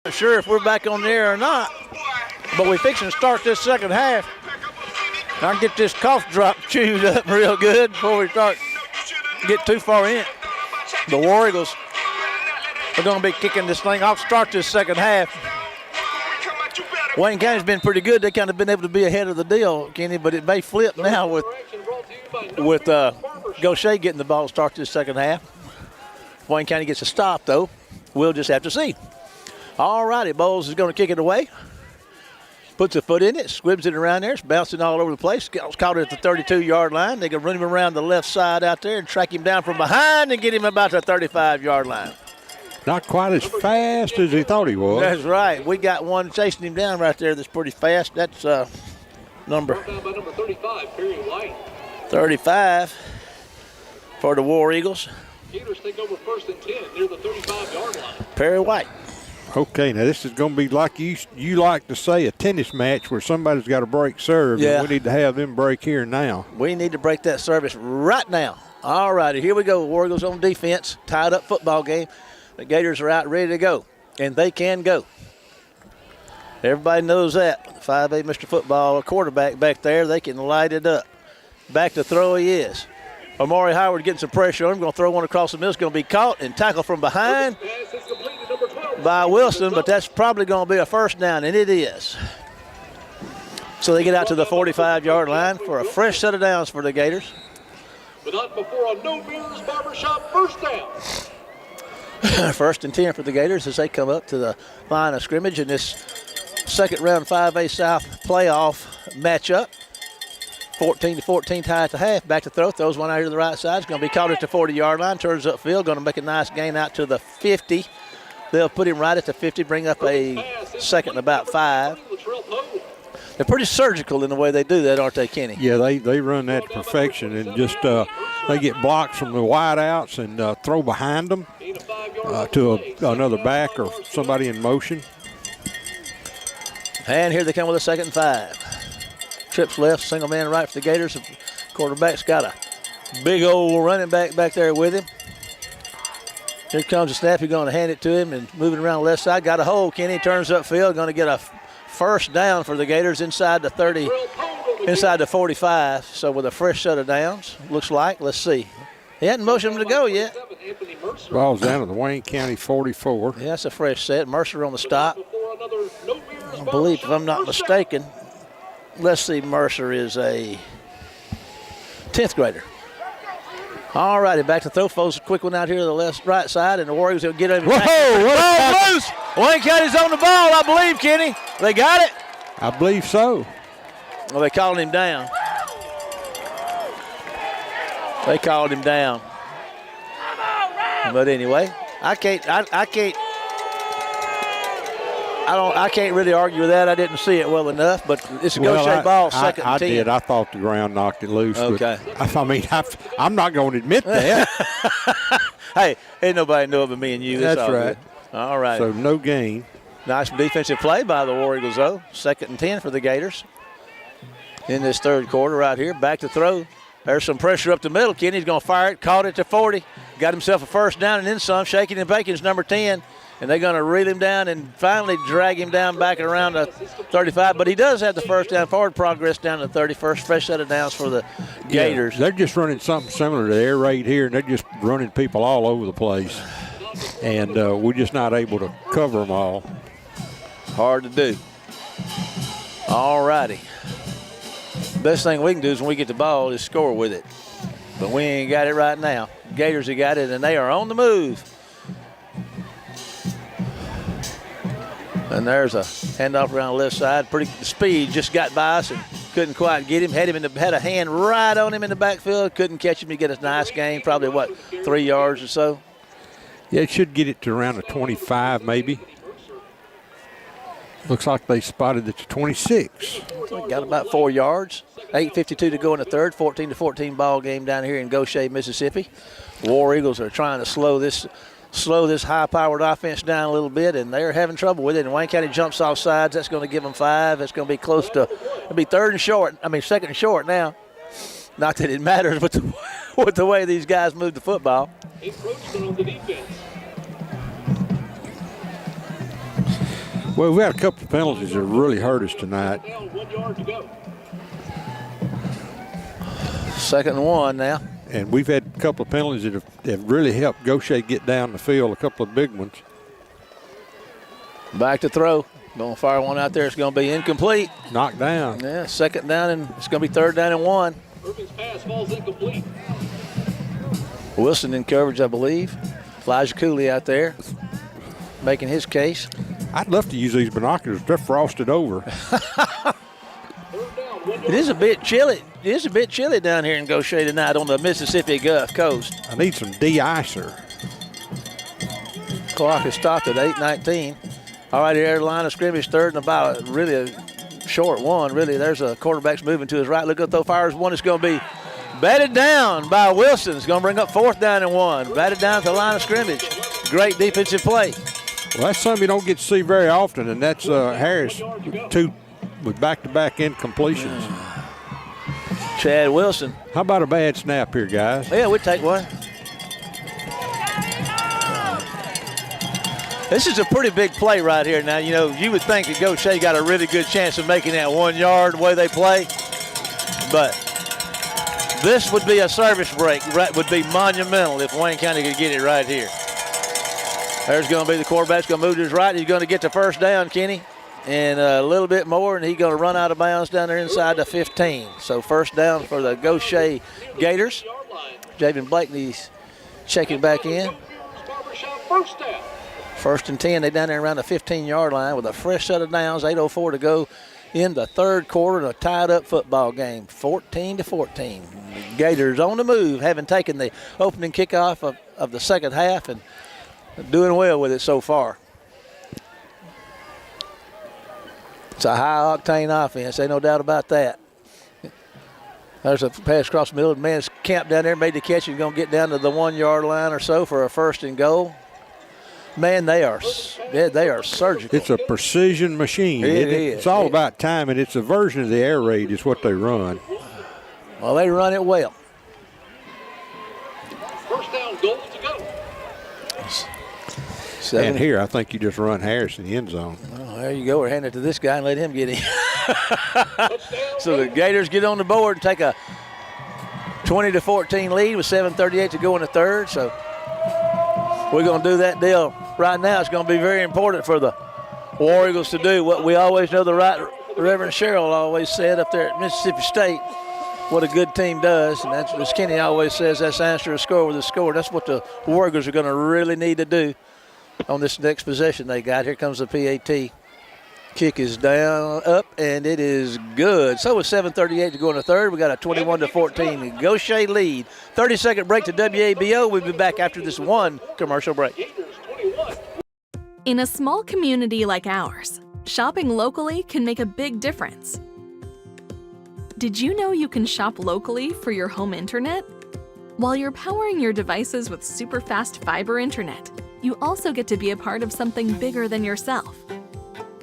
Not sure if we're back on the air or not, but we're fixing to start this second half. I can get this cough drop chewed up real good before we get too far in. The War Eagles are going to be kicking this thing off, start this second half. Wayne County's been pretty good. They kind of been able to be ahead of the deal, Kenny, but it may flip now with Gautier getting the ball to start this second half. Wayne County gets a stop, though. We'll just have to see. All righty, Bowles is going to kick it away. Puts a foot in it, squibs it around there. It's bouncing all over the place. Caught it at the 32-yard line. They can run him around the left side out there and track him down from behind and get him about the 35-yard line. Not quite as fast as he thought he was. That's right. We got one chasing him down right there that's pretty fast. That's number 35 for the War Eagles. Gators take over 1st and 10 near the 35-yard line. Perry White. Okay, now this is going to be like you like to say, a tennis match where somebody's got to break serve. Yeah. And we need to have them break here now. We need to break that service right now. All righty, here we go. War Eagles on defense. Tied up football game. The Gators are out ready to go, and they can go. Everybody knows that. 5A Mr. Football, a quarterback back there, they can light it up. Back to throw he is. Amari Howard getting some pressure on him. Going to throw one across the middle. It's going to be caught and tackled from behind by Wilson, but that's probably going to be a first down, and it is. So they get out to the 45-yard line for a fresh set of downs for the Gators. But not before a No Mirrors Barbershop first down. 1st and 10 for the Gators as they come up to the line of scrimmage in this second round 5A South playoff matchup. 14-14 tie at the half. Back to throw. Throws one out here to the right side. It's going to be caught at the 40-yard line. Turns upfield. Going to make a nice gain out to the 50. They'll put him right at the 50. Bring up a second and about 5. They're pretty surgical in the way they do that, aren't they, Kenny? Yeah, they run that to perfection, and just they get blocks from the wideouts and throw behind them to another back or somebody in motion. And here they come with a 2nd and 5. Trips left, single man right for the Gators. Quarterback's got a big old running back there with him. Here comes the snap. He's going to hand it to him and moving around the left side. Got a hole. Kenny turns upfield. Going to get a first down for the Gators inside the 30, inside the 45. So with a fresh set of downs, looks like. Let's see. He hadn't motioned him to go yet. Ball's down to the Wayne County 44. Yeah, that's a fresh set. Mercer on the stop. I believe, if I'm not mistaken, let's see, Mercer is a 10th grader. All righty, back to throw. Foles a quick one out here to the right side, and the Warriors will get him. Whoa, loose! Wayne County's on the ball, I believe, Kenny. They got it? I believe so. Well, they called him down. They called him down. But anyway, I can't really argue with that. I didn't see it well enough, but it's a Gautier ball, 2nd and 10. I did. I thought the ground knocked it loose. Okay. But I'm not going to admit that. Hey, ain't nobody know it but me and you. That's right. All right. So no gain. Nice defensive play by the War Eagles, though. 2nd and 10 for the Gators in this 3rd quarter right here. Back to throw. There's some pressure up the middle. Kenny's going to fire it. Caught it to 40. Got himself a first down and then some. Shaking and baking is number 10. And they're going to reel him down and finally drag him down back around the 35. But he does have the first down, forward progress down to 31st. Fresh set of downs for the Gators. Yeah, they're just running something similar to the air raid here, and they're just running people all over the place. And we're just not able to cover them all. Hard to do. All righty. Best thing we can do is when we get the ball is score with it. But we ain't got it right now. Gators have got it, and they are on the move. And there's a handoff around the left side. Pretty speed, just got by us and couldn't quite get him. Had a hand right on him in the backfield. Couldn't catch him. He get a nice gain, probably 3 yards or so. Yeah, it should get it to around the 25 maybe. Looks like they spotted it to 26. Got about 4 yards. 8:52 to go in the 3rd. 14-14 ball game down here in Gautier, Mississippi. War Eagles are trying to slow this high-powered offense down a little bit, and they're having trouble with it. And Wayne County jumps off sides. That's going to give them 5. It's going to be close to, it'll be 2nd and short now. Not that it matters with the way these guys move the football. Encroachment on the defense. Well, we had a couple of penalties that really hurt us tonight. Down, 1 yard to go. 2nd and 1 now. And we've had a couple of penalties that have really helped Gautier get down the field, a couple of big ones. Back to throw. Going to fire one out there. It's going to be incomplete. Knocked down. Yeah, 2nd down, and it's going to be 3rd down and 1. Irving's pass falls incomplete. Wilson in coverage, I believe. Elijah Cooley out there making his case. I'd love to use these binoculars. They're frosted over. It is a bit chilly. It is a bit chilly down here in Gautier tonight on the Mississippi Gulf Coast. I need some de-icer. Clock has stopped at 8:19. All right, here, line of scrimmage, 3rd and about really a short one. Really, there's a quarterback's moving to his right. Look at those fires. One is going to be batted down by Wilson. It's going to bring up 4th down and 1. Batted down to the line of scrimmage. Great defensive play. Well, that's something you don't get to see very often, and that's Harris, 2 with back-to-back incompletions. Chad Wilson. How about a bad snap here, guys? Yeah, we'd take one. This is a pretty big play right here. Now, you know, you would think that Gautier got a really good chance of making that 1 yard the way they play, but this would be a service break. Would be monumental if Wayne County could get it right here. There's going to be the quarterback's going to move to his right. He's going to get the 1st down, Kenny, and a little bit more, and he's going to run out of bounds down there inside the 15. So 1st down for the Gautier Gators. Javen Blakeney's checking back in. 1st and 10. They're down there around the 15-yard line with a fresh set of downs. 8:04 to go in the 3rd quarter in a tied-up football game, 14-14. Gators on the move, having taken the opening kickoff of the 2nd half and doing well with it so far. It's a high-octane offense, ain't no doubt about that. There's a pass across the middle. The man's camped down there, made the catch. He's going to get down to the 1-yard line or so for a 1st and goal. Man, they are surgical. It's a precision machine. It's all about timing. It's a version of the air raid is what they run. Well, they run it well. 1st down, goal to go. And here, I think you just run Harris in the end zone. Well, there you go. We're handing it to this guy and let him get in. So the Gators get on the board and take a 20-14 lead with 7:38 to go in the 3rd. So we're going to do that deal right now. It's going to be very important for the War Eagles to do what we always know the Reverend Cheryl always said up there at Mississippi State, what a good team does. And that's, as Kenny always says, that's answer a score with a score. That's what the War Eagles are going to really need to do on this next possession they got. Here comes the PAT. Kick is down, up, and it is good. So with 7:38 to go in the 3rd, we got a 21-14 Gautier lead. 30-second break to WABO. We'll be back after this one commercial break. In a small community like ours, shopping locally can make a big difference. Did you know you can shop locally for your home internet? While you're powering your devices with super fast fiber internet, you also get to be a part of something bigger than yourself.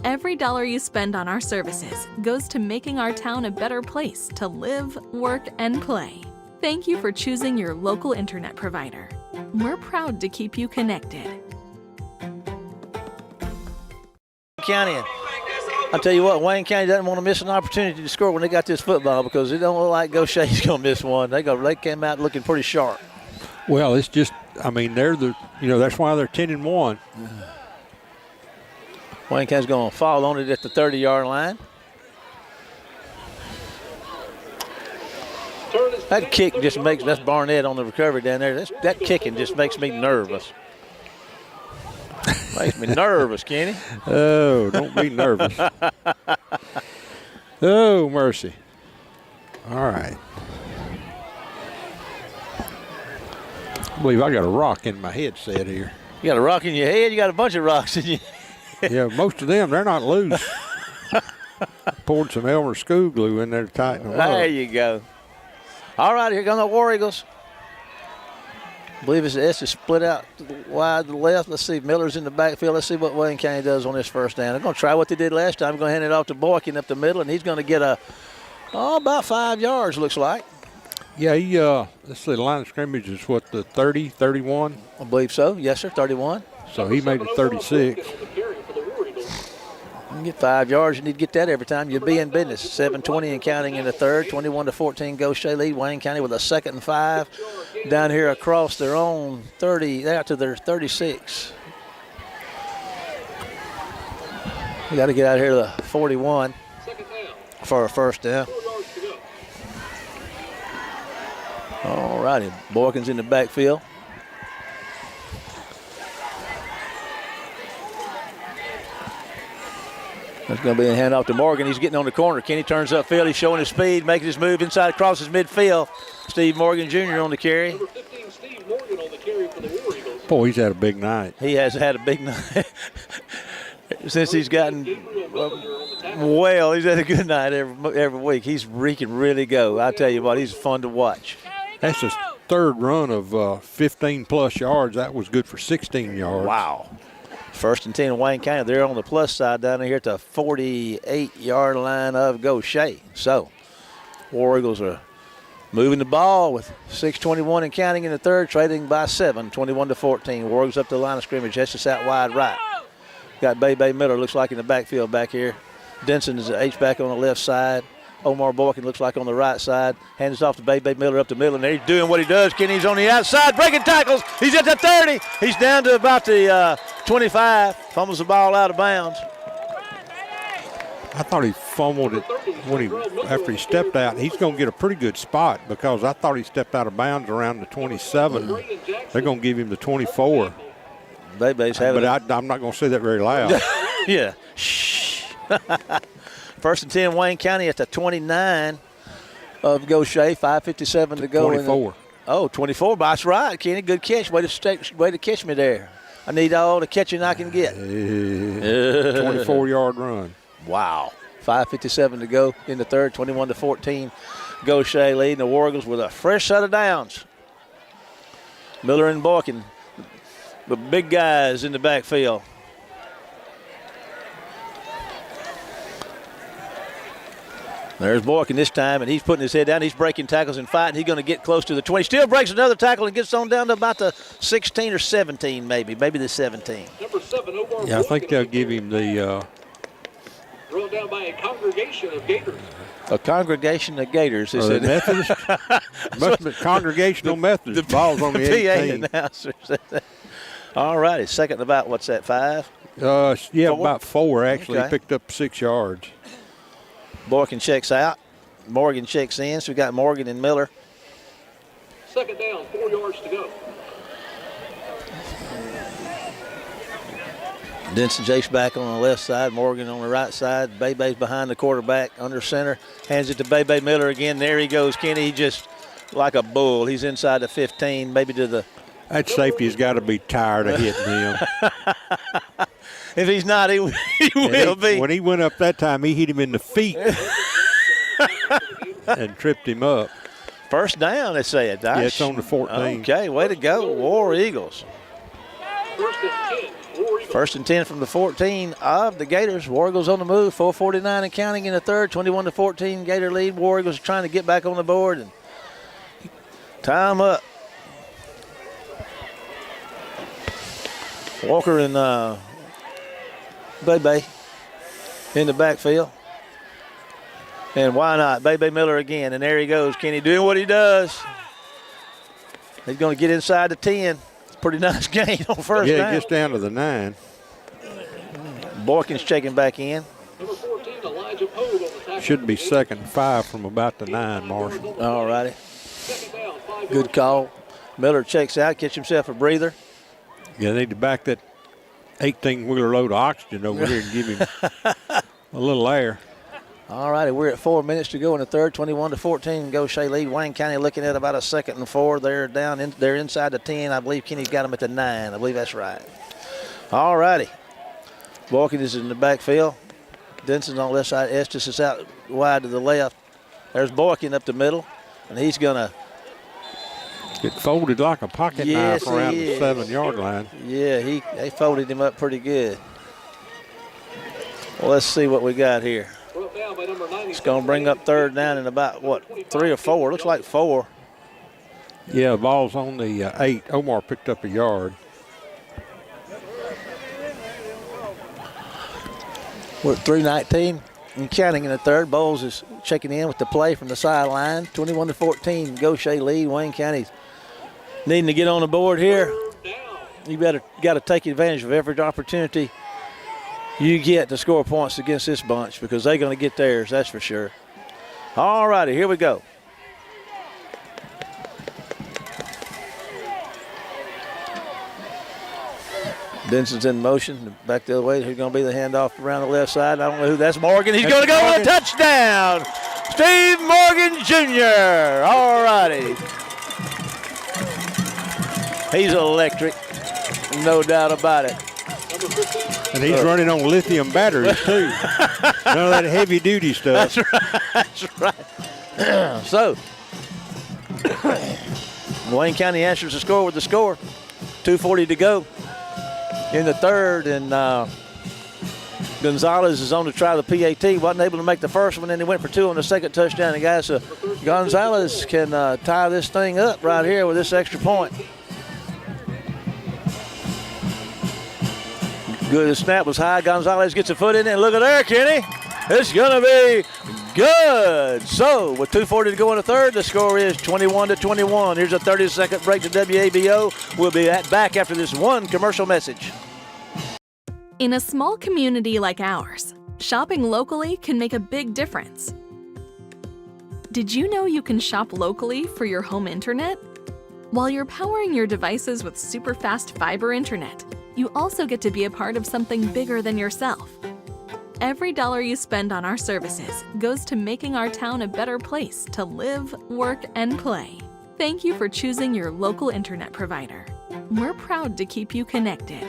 Every dollar you spend on our services goes to making our town a better place to live, work, and play. Thank you for choosing your local internet provider. We're proud to keep you connected. County, I'll tell you what, Wayne County doesn't want to miss an opportunity to score when they got this football because it don't look like Gautier's going to miss one. They came out looking pretty sharp. Well, it's just, I mean, that's why they're 10-1. Wayne County's going to fall on it at the 30-yard line. That kick just makes, that's Barnett on the recovery down there. That kicking just makes me nervous. Makes me nervous, Kenny. Oh, don't be nervous. Oh, mercy. All right. I believe I got a rock in my headset here. You got a rock in your head? You got a bunch of rocks in you. Yeah, most of them, they're not loose. Poured some Elmer School glue in there to tighten them up. There you go. All right, here come the War Eagles. I believe it's S is split out wide to the left. Let's see if Miller's in the backfield. Let's see what Wayne County does on this 1st down. They're going to try what they did last time. They're going to hand it off to Boykin up the middle, and he's going to get about 5 yards, looks like. Yeah, let's see, the line of scrimmage is what, the 30, 31? I believe so. Yes, sir, 31. So he made it 36. You get 5 yards. You need to get that every time. You'll be in business. 7:20 and counting in the third. 21-14 Gautier lead. Wayne County with a 2nd and 5 down here across their own 30, out to their 36. We got to get out here to the 41 for a first down. All righty. Boykins in the backfield. That's going to be a handoff to Morgan. He's getting on the corner. Kenny turns upfield. He's showing his speed, making his move inside across his midfield. Steve Morgan Jr. on the carry. Number 15, Steve Morgan on the carry for the War Eagles. Boy, he's had a big night. He has had a big night. Since he's gotten well, he's had a good night every week. He's can really go. I tell you what, he's fun to watch. That's his 3rd run of 15-plus yards. That was good for 16 yards. Wow. 1st and 10 in Wayne County. They're on the plus side down here at the 48-yard line of Gautier. So, War Eagles are moving the ball with 6:21 and counting in the third, trading by 7, 21-14. War Eagles up to the line of scrimmage, just out wide right. Got Bay Miller, looks like in the backfield back here. Denson is the H-back on the left side. Omar Boykin looks like on the right side. Hands it off to Bay Miller up the middle, and he's doing what he does. Kenny's on the outside, breaking tackles. He's at the 30. He's down to about the 25. Fumbles the ball out of bounds. I thought he fumbled it after he stepped out. He's going to get a pretty good spot because I thought he stepped out of bounds around the 27. They're going to give him the 24. Bay's having but I'm not going to say that very loud. Yeah. Shh. 1st and 10 Wayne County at the 29 of Gautier. 5:57 to go. 24. 24. That's right, Kenny. Good catch. Way to catch me there. I need all the catching I can get. 24-yard run. Wow. 5:57 to go in the third. 21-14. Gautier leading the War Eagles with a fresh set of downs. Miller and Boykin, the big guys in the backfield. There's Boykin this time, and he's putting his head down. He's breaking tackles and fighting. He's going to get close to the 20. Still breaks another tackle and gets on down to about the 16 or 17 maybe the 17. Number 7, Omar Yeah, I think they'll give him the thrown down by a congregation of Gators. A congregation of Gators. They said. Methodist? Must be Congregational Methodist. Ball's on the 18. PA announcers. All righty, second about, what's that, 5? Yeah, 4? about 4 actually. Okay. Picked up 6 yards. Boykin checks out. Morgan checks in. So we got Morgan and Miller. Second down, 4 yards to go. Denson Jace back on the left side. Morgan on the right side. Bay's behind the quarterback under center. Hands it to Bay Miller again. There he goes. Kenny, he just like a bull. He's inside the 15, maybe to the. That safety's got to be tired of hitting him. If he's not, he will be. When he went up that time, he hit him in the feet and tripped him up. First down, they said. Yeah, it's on the 14. Okay, way to go, War Eagles. First and 10, War Eagles. First and 10 from the 14 of the Gators. War Eagles on the move, 4:49 and counting in the third, 21-14 Gator lead. War Eagles trying to get back on the board and time up. Walker and Bay in the backfield. And why not? Bay Miller again. And there he goes. Kenny doing what he does. He's going to get inside the 10. It's a pretty nice gain on first down. Yeah, he gets down to the 9. Boykin's checking back in. Number 14, Elijah Pogue on the tackle. Should be 2nd and 5 from about the 9, Marshall. All righty. Second down, 5 Good yards. call. Miller checks out, gets himself a breather. Yeah, they need to back that 18-wheeler load of oxygen over here and give him a little air. All righty, we're at 4 minutes to go in the third, 21-14. Gautier lead. Wayne County looking at about a 2nd and 4. They're they're inside the 10. I believe Kenny's got them at the 9. I believe that's right. All righty. Boykin is in the backfield. Denson's on the left side. Estes is out wide to the left. There's Boykin up the middle, and he's going to. Get folded like a pocket knife around the 7-yard line. Yeah, they folded him up pretty good. Well, let's see what we got here. Brought down by number 90. It's going to bring up third down in about, 3 or 4? Looks like 4. Yeah, the ball's on the 8. Omar picked up a yard. We're at 3:19 and counting in the third. Bowles is checking in with the play from the sideline. 21-14, Gautier lead. Wayne County's needing to get on the board here. You got to take advantage of every opportunity you get to score points against this bunch because they're going to get theirs, that's for sure. All righty, here we go. Benson's in motion, back the other way. Who's going to be the handoff around the left side? I don't know who that's. Morgan. He's going to go with a touchdown. Steve Morgan Jr. All righty. He's electric, no doubt about it. And he's running on lithium batteries, too. None of that heavy-duty stuff. That's right. So, Wayne County answers the score with the score. 2:40 to go in the third, and Gonzalez is on to try the PAT. Wasn't able to make the first one, and he went for two on the second touchdown. And guys, so Gonzalez can tie this thing up right here with this extra point. Good. The snap was high. Gonzalez gets a foot in it, and look at there, Kenny. It's going to be good. So, with 2:40 to go in the third, the score is 21-21. Here's a 30-second break to WABO. We'll be back after this one commercial message. In a small community like ours, shopping locally can make a big difference. Did you know you can shop locally for your home internet? While you're powering your devices with super fast fiber internet, you also get to be a part of something bigger than yourself. Every dollar you spend on our services goes to making our town a better place to live, work, and play. Thank you for choosing your local internet provider. We're proud to keep you connected.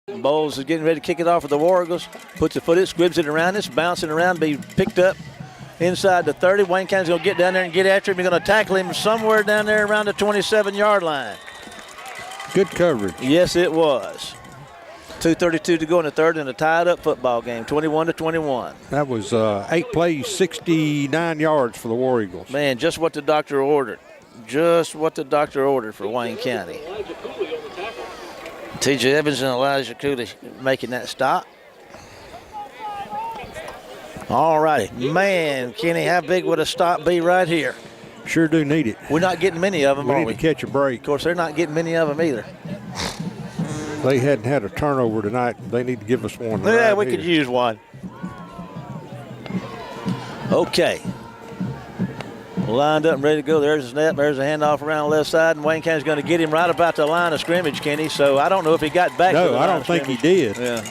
Bowles is getting ready to kick it off with the War Eagles. Puts a foot in, squibs it around. It's bouncing around, be picked up inside the 30. Wayne County's going to get down there and get after him. He's going to tackle him somewhere down there around the 27-yard line. Good coverage. Yes, it was. 2:32 to go in the third in a tied-up football game, 21-21. That was 8 plays, 69 yards for the War Eagles. Man, just what the doctor ordered. Just what the doctor ordered for Wayne County. T.J. Evans and Elijah Cooley making that stop. All righty. Man, Kenny, how big would a stop be right here? Sure do need it. We're not getting many of them, are we? We need to catch a break. Of course, they're not getting many of them either. They hadn't had a turnover tonight. They need to give us one. Yeah, right we here. could use one. Okay. Lined up and ready to go. There's a snap. There's a handoff around the left side, and Wayne County's going to get him right about the line of scrimmage, Kenny. So I don't know if he got back to the line. No, I don't think he did. Yeah.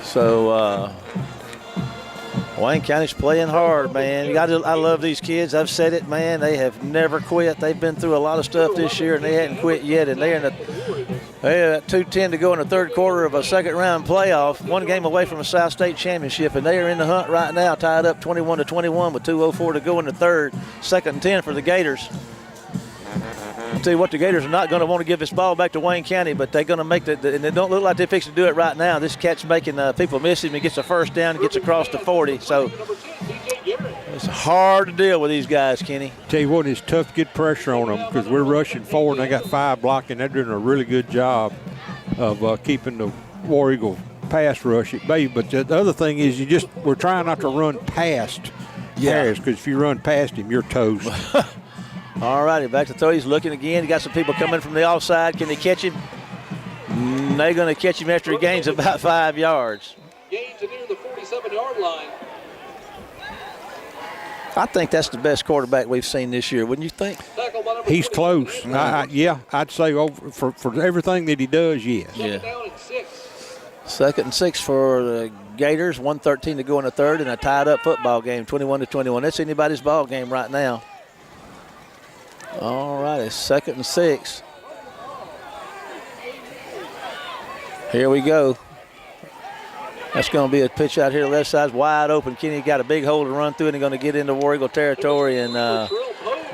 So Wayne County's playing hard, man. I love these kids. I've said it, man. They have never quit. They've been through a lot of stuff this year, and they hadn't quit yet. And they're at 2:10 to go in the third quarter of a second-round playoff, one game away from a South State championship, and they are in the hunt right now, tied up 21-21 with 2:04 to go in the third. 2nd and 10 for the Gators. I'll tell you what, the Gators are not going to want to give this ball back to Wayne County, but they're going to make and they don't look like they're fixing to do it right now. This cat's making people miss him. He gets a first down and gets across the 40. So it's hard to deal with these guys, Kenny. Tell you what, it's tough to get pressure on them because we're rushing forward and they got 5 blocking. They're doing a really good job of keeping the War Eagle pass rush at bay. But the other thing is we're trying not to run past Harris because if you run past him, you're toast. All righty, back to throw. He's looking again. He got some people coming from the offside. Can they catch him? They're going to catch him after he gains about 5 yards. Gains near the 47-yard line. I think that's the best quarterback we've seen this year, wouldn't you think? He's close. I'd say for everything that he does, yes. Yeah. 2nd and 6 for the Gators. 1:13 to go in the third in a tied-up football game, 21-21. That's anybody's ball game right now. All righty, 2nd and 6. Here we go. That's going to be a pitch out here. Left side's wide open. Kenny got a big hole to run through, and he's going to get into War Eagle territory and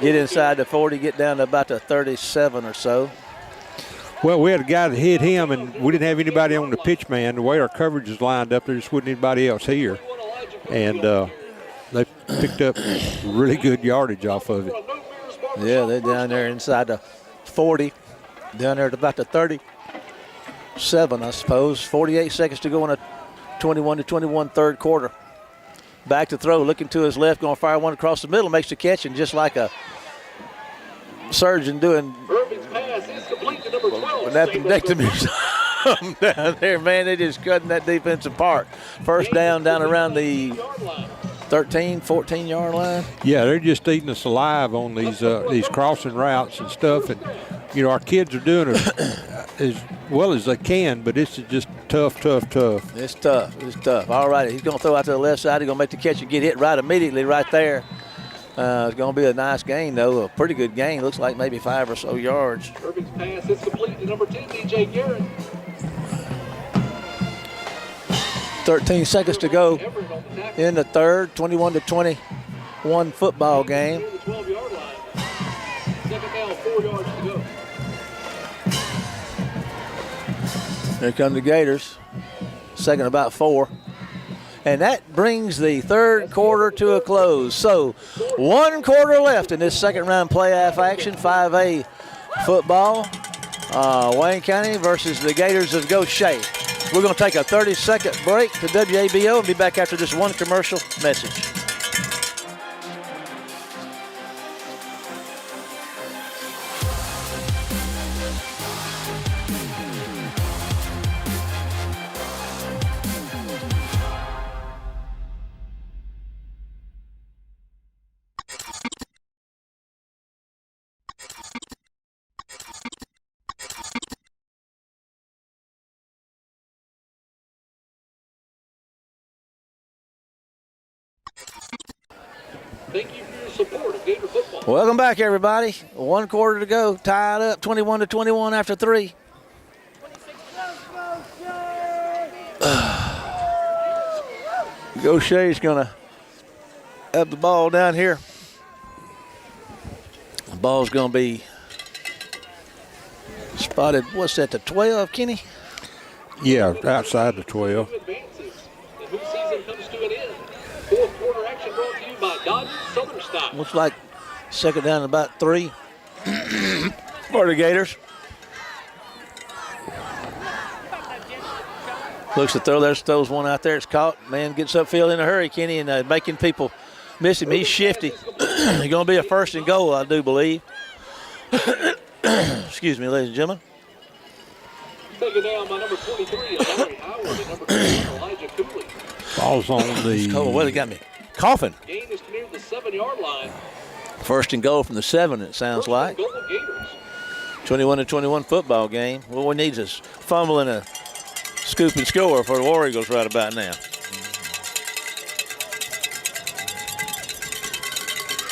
get inside the 40, get down to about the 37 or so. Well, we had a guy that hit him, and we didn't have anybody on the pitch man. The way our coverage is lined up, there just wasn't anybody else here. And they picked up really good yardage off of it. Yeah, they're down there inside the 40, down there at about the 30. 7, I suppose. 48 seconds to go in a 21-21 third quarter. Back to throw, looking to his left, going to fire one across the middle, makes the catch, and just like a surgeon doing Irving's pass is complete to number 12. appendectomy down there, man. They just cutting that defense apart. First down around the 13, 14-yard line. Yeah, they're just eating us alive on these crossing routes and stuff. And, you know, our kids are doing it as well as they can, but it's just tough. It's tough. All right, he's going to throw out to the left side. He's going to make the catch and get hit right immediately right there. It's going to be a nice gain, though. A pretty good gain. Looks like maybe 5 or so yards. Irving's pass is complete to number 10, DJ Garrett. 13 seconds to go in the third, 21-21 football game. 12-yard line. Second down, 4 yards to go. Here come the Gators. Second about 4. And that brings the third quarter to a close. So 1 quarter left in this second round playoff action, 5A football. Wayne County versus the Gators of Gautier. We're going to take a 30-second break to WABO and be back after this one commercial message. Thank you for your support of Gator football. Welcome back, everybody. 1 quarter to go, tied up 21-21 after 3. Gautier's going to have the ball down here. The ball's going to be spotted, what's that, the 12, Kenny? Yeah, outside the 12. Advances. The new season comes to an end. Fourth quarter action brought to you by Dodge Southern Stock. Looks like second down and about 3 for the Gators. Looks to throw there, throws one out there. It's caught. Man gets upfield in a hurry, Kenny, and making people miss him. He's shifty. He's going to be a first and goal, I do believe. Excuse me, ladies and gentlemen. Taken down by number 23, Larry Howard, and number 2, Elijah Cooley. Ball's on the... Oh, well, he got me coughing. Gain is near the 7-yard line. First and goal from the 7, it sounds like. 21-21 football game. What we need is fumble and a scoop and score for the War Eagles right about now.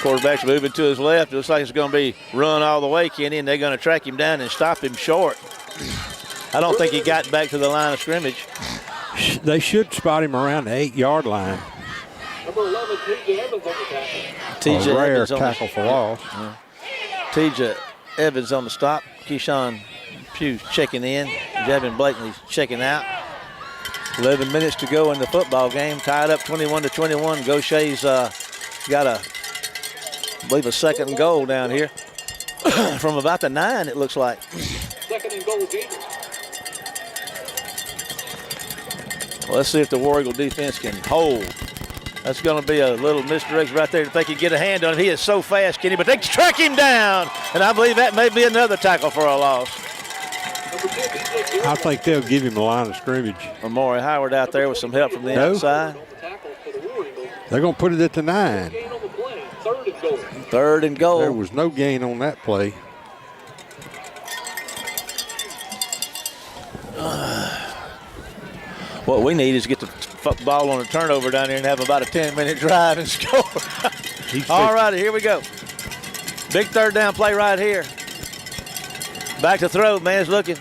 Quarterback's moving to his left. Looks like it's going to be run all the way, Kenny, and they're going to track him down and stop him short. I don't think he got back to the line of scrimmage. They should spot him around the 8-yard line. Number 11, TJ Evans on the tackle. TJ A rare Evans on tackle for loss. TJ Evans on the stop. Keyshawn Pugh checking in. Devin Blakely checking out. 11 minutes to go in the football game. Tied up 21-21. Gautier's got I believe, a second and goal down here. From about the 9, it looks like. Second and goal, Gators. Well, let's see if the War Eagle defense can hold. That's going to be a little misdirection right there if they can get a hand on it. He is so fast, Kenny, but they track him down. And I believe that may be another tackle for a loss. I think they'll give him a line of scrimmage. Amari Howard out there with some help from the outside. They're going to put it at the 9. Third and goal. There was no gain on that play. What we need is get the ball on a turnover down here and have about a 10-minute drive and score. All righty, here we go. Big third down play right here. Back to throw, man's looking.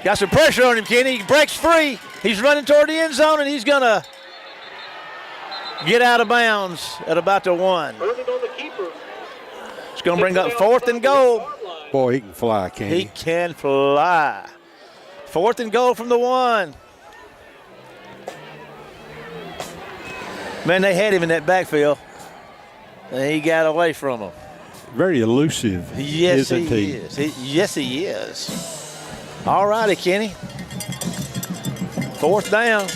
Got some pressure on him, Kenny. He breaks free. He's running toward the end zone, and he's going to get out of bounds at about the 1. It's going to bring up 4th and goal. Boy, he can fly, can't he? He can fly. 4th and goal from the 1. Man, they had him in that backfield, and he got away from him. Very elusive, yes, isn't he? Yes, he is. All righty, Kenny. 4th down.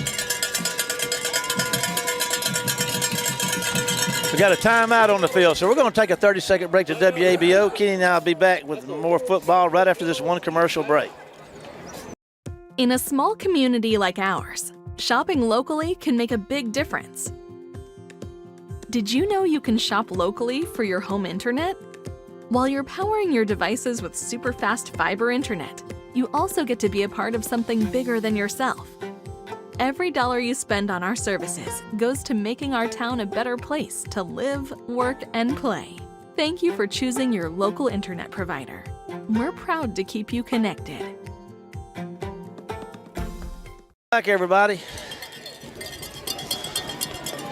We got a timeout on the field, so we're going to take a 30-second break to WABO. Kenny and I will be back with more football right after this one commercial break. In a small community like ours, shopping locally can make a big difference. Did you know you can shop locally for your home internet? While you're powering your devices with super fast fiber internet, you also get to be a part of something bigger than yourself. Every dollar you spend on our services goes to making our town a better place to live, work, and play. Thank you for choosing your local internet provider. We're proud to keep you connected. Back, everybody.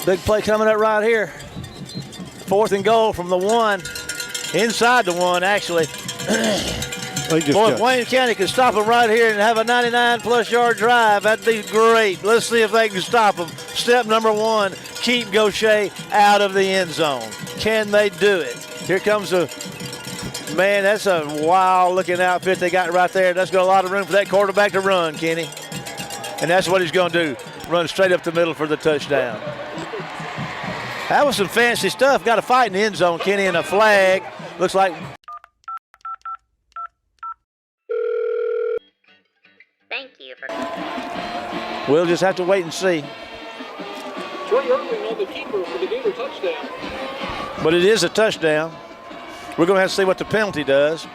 Big play coming up right here. 4th and goal from the 1. Inside the 1, actually. Boy, if Wayne County could stop them right here and have a 99-plus yard drive, that'd be great. Let's see if they can stop them. Step number 1, keep Gautier out of the end zone. Can they do it? Here comes man, that's a wild-looking outfit they got right there. That's got a lot of room for that quarterback to run, Kenny. And that's what he's going to do, run straight up the middle for the touchdown. That was some fancy stuff. Got a fight in the end zone, Kenny, and a flag. Looks like. Thank you for. We'll just have to wait and see. Trey Irving on the keeper for the Gator touchdown. But it is a touchdown. We're going to have to see what the penalty does.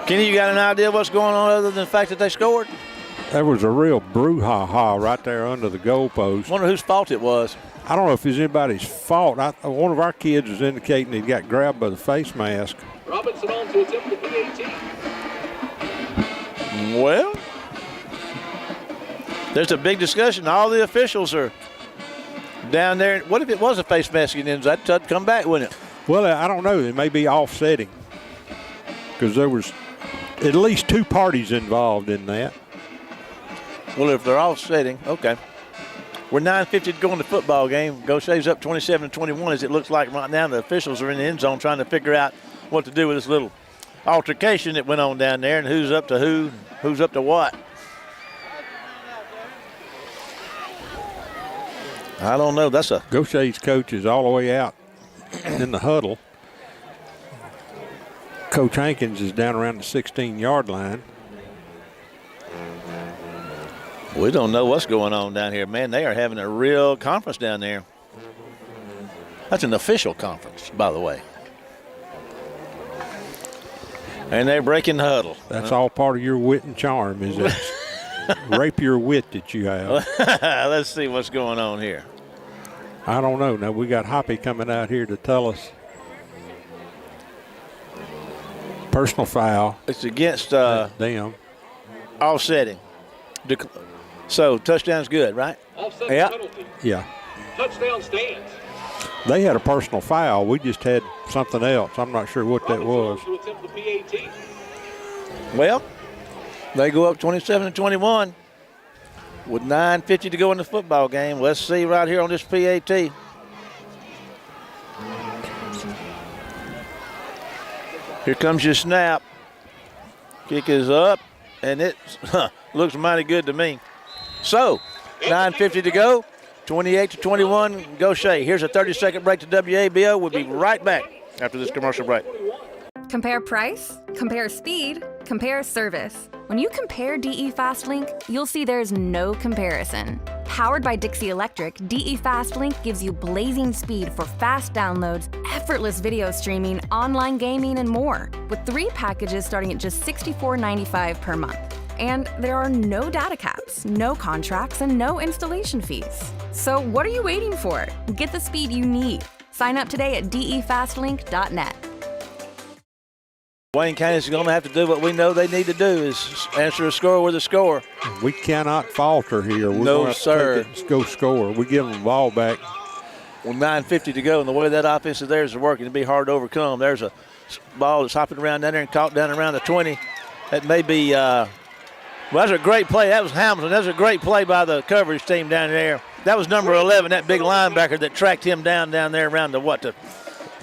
Kenny, you got an idea what's going on other than the fact that they scored? There was a real brouhaha right there under the goalpost. Wonder whose fault it was. I don't know if it's anybody's fault. One of our kids was indicating he got grabbed by the face mask. Robinson on to attempt the PAT. Well, there's a big discussion. All the officials are down there. What if it was a face mask and then that'd come back, wouldn't it? Well, I don't know. It may be offsetting because there was at least 2 parties involved in that. Well, if they're offsetting, okay. We're 9:50 to go in the football game. Gautier's up 27-21 as it looks like right now. The officials are in the end zone trying to figure out what to do with this little altercation that went on down there and who's up to who, who's up to what. I don't know. That's a Gautier's coach is all the way out in the huddle. Coach Hankins is down around the 16-yard line. We don't know what's going on down here. Man, they are having a real conference down there. That's an official conference, by the way. And they're breaking the huddle. That's all part of your wit and charm, is it? Rapier wit that you have. Let's see what's going on here. I don't know. Now, we got Hoppy coming out here to tell us. Personal foul. It's against them. Offsetting. So, touchdown's good, right? Offsetting Yeah. penalty. Yeah. Touchdown stands. They had a personal foul. We just had something else. I'm not sure what that was. Robinson on to attempt the PAT. Well, they go up 27-21 with 9:50 to go in the football game. Let's see right here on this PAT. Here comes your snap. Kick is up, and it looks mighty good to me. So, 9:50 to go, 28-21, Gautier. Here's a 30-second break to WABO. We'll be right back after this commercial break. Compare price, compare speed, compare service. When you compare DE FastLink, you'll see there's no comparison. Powered by Dixie Electric, DE FastLink gives you blazing speed for fast downloads, effortless video streaming, online gaming, and more, with 3 packages starting at just $64.95 per month. And there are no data caps, no contracts, and no installation fees. So what are you waiting for? Get the speed you need. Sign up today at defastlink.net. Wayne County is going to have to do what we know they need to do is answer a score with a score. We cannot falter here. We're No, going to sir. Take it and go score. We give them the ball back. With 9:50 to go, and the way that offense of theirs is working, it'd be hard to overcome. There's a ball that's hopping around down there and caught down around the 20. That may be, well, that's a great play. That was Hamilton. That was a great play by the coverage team down there. That was number 11, that big linebacker that tracked him down there around the,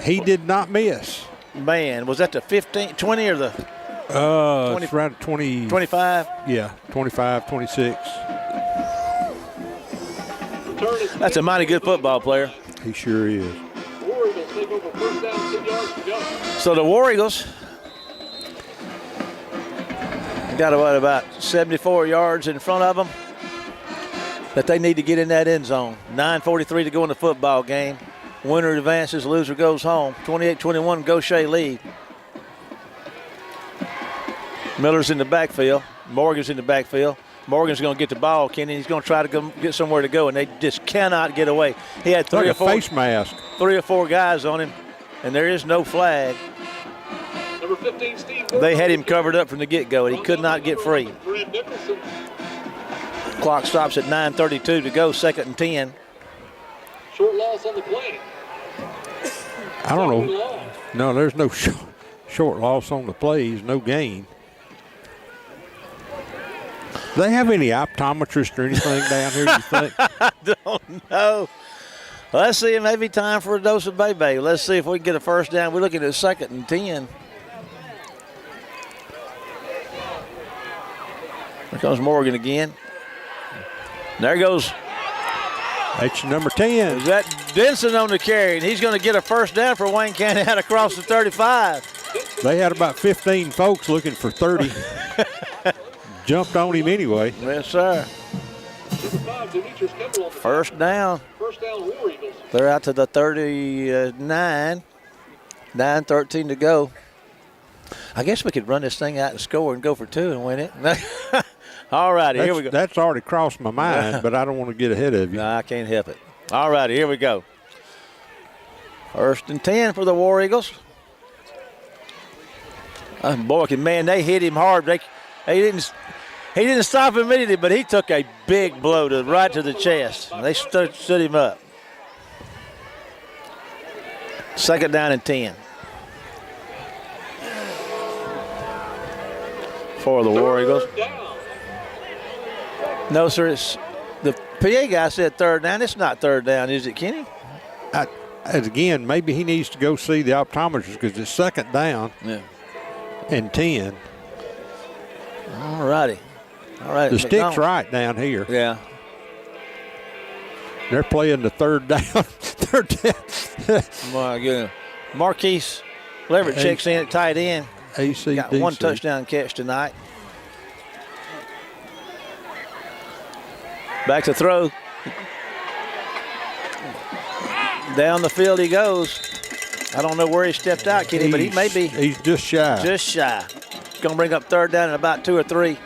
He did not miss. Man, was that the 15, 20 or the 20, it's around 20. 25? Yeah, 25, 26. That's a mighty good football player. He sure is. War Eagles take over first down, 10 yards to go. So the War Eagles got about 74 yards in front of them that they need to get in that end zone. 9:43 to go in the football game. Winner advances, loser goes home. 28-21, Gautier lead. Miller's in the backfield. Morgan's in the backfield. Morgan's going to get the ball, Kenny. He's going to try to go get somewhere to go, and they just cannot get away. He had three or four face mask. 3 or 4 guys on him, and there is no flag. Number 15, Steve. They had him covered up from the get-go, and he could not get free. Clock stops at 9:32 to go, 2nd and 10. Short loss on the play. I don't know. No, there's no short loss on the plays, no gain. Do they have any optometrists or anything down here, you think? I don't know. Let's see. It may be time for a dose of Bebe. Let's see if we can get a first down. We're looking at 2nd and 10. Here comes Morgan again. There goes. That's number 10. Is that Denson on the carry? And he's going to get a first down for Wayne County out across the 35. They had about 15 folks looking for 30. Jumped on him anyway. Yes, sir. First down. First down, War Eagles. They're out to the 39. 9:13 to go. I guess we could run this thing out and score and go for 2 and win it. All righty, here we go. That's already crossed my mind, but I don't want to get ahead of you. No, I can't help it. All righty, here we go. 1st and 10 for the War Eagles. Boy, man, they hit him hard. He didn't stop immediately, but he took a big blow right to the chest. They stood him up. 2nd down and 10. For the War Eagles. No, sir. It's the PA guy said 3rd down. It's not 3rd down, is it, Kenny? Again, maybe he needs to go see the optometrist because it's 2nd down and 10. All righty. All right. The stick's right down here. Yeah. They're playing the 3rd down. 3rd down. My goodness. Marquise Leverett checks in at tight end. ACDC. Got 1 touchdown catch tonight. Back to throw. Down the field he goes. I don't know where he stepped out, Kenny, but he may be. He's just shy. Just shy. Going to bring up 3rd down in about 2 or 3.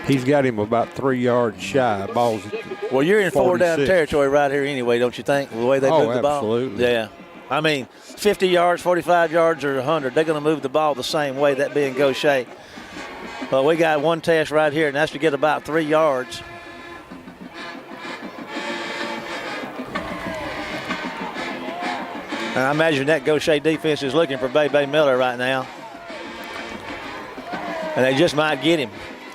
He's got him about 3 yards shy. Ball's well, you're in 4 down 46. territory right here anyway, don't you think? The way they move the ball. Absolutely. Yeah. I mean, 50 yards, 45 yards, or 100. They're going to move the ball the same way, that being Gautier. But we got one test right here, and that's to get about 3 yards. And I imagine that Gautier defense is looking for Bebe Miller right now. And they just might get him.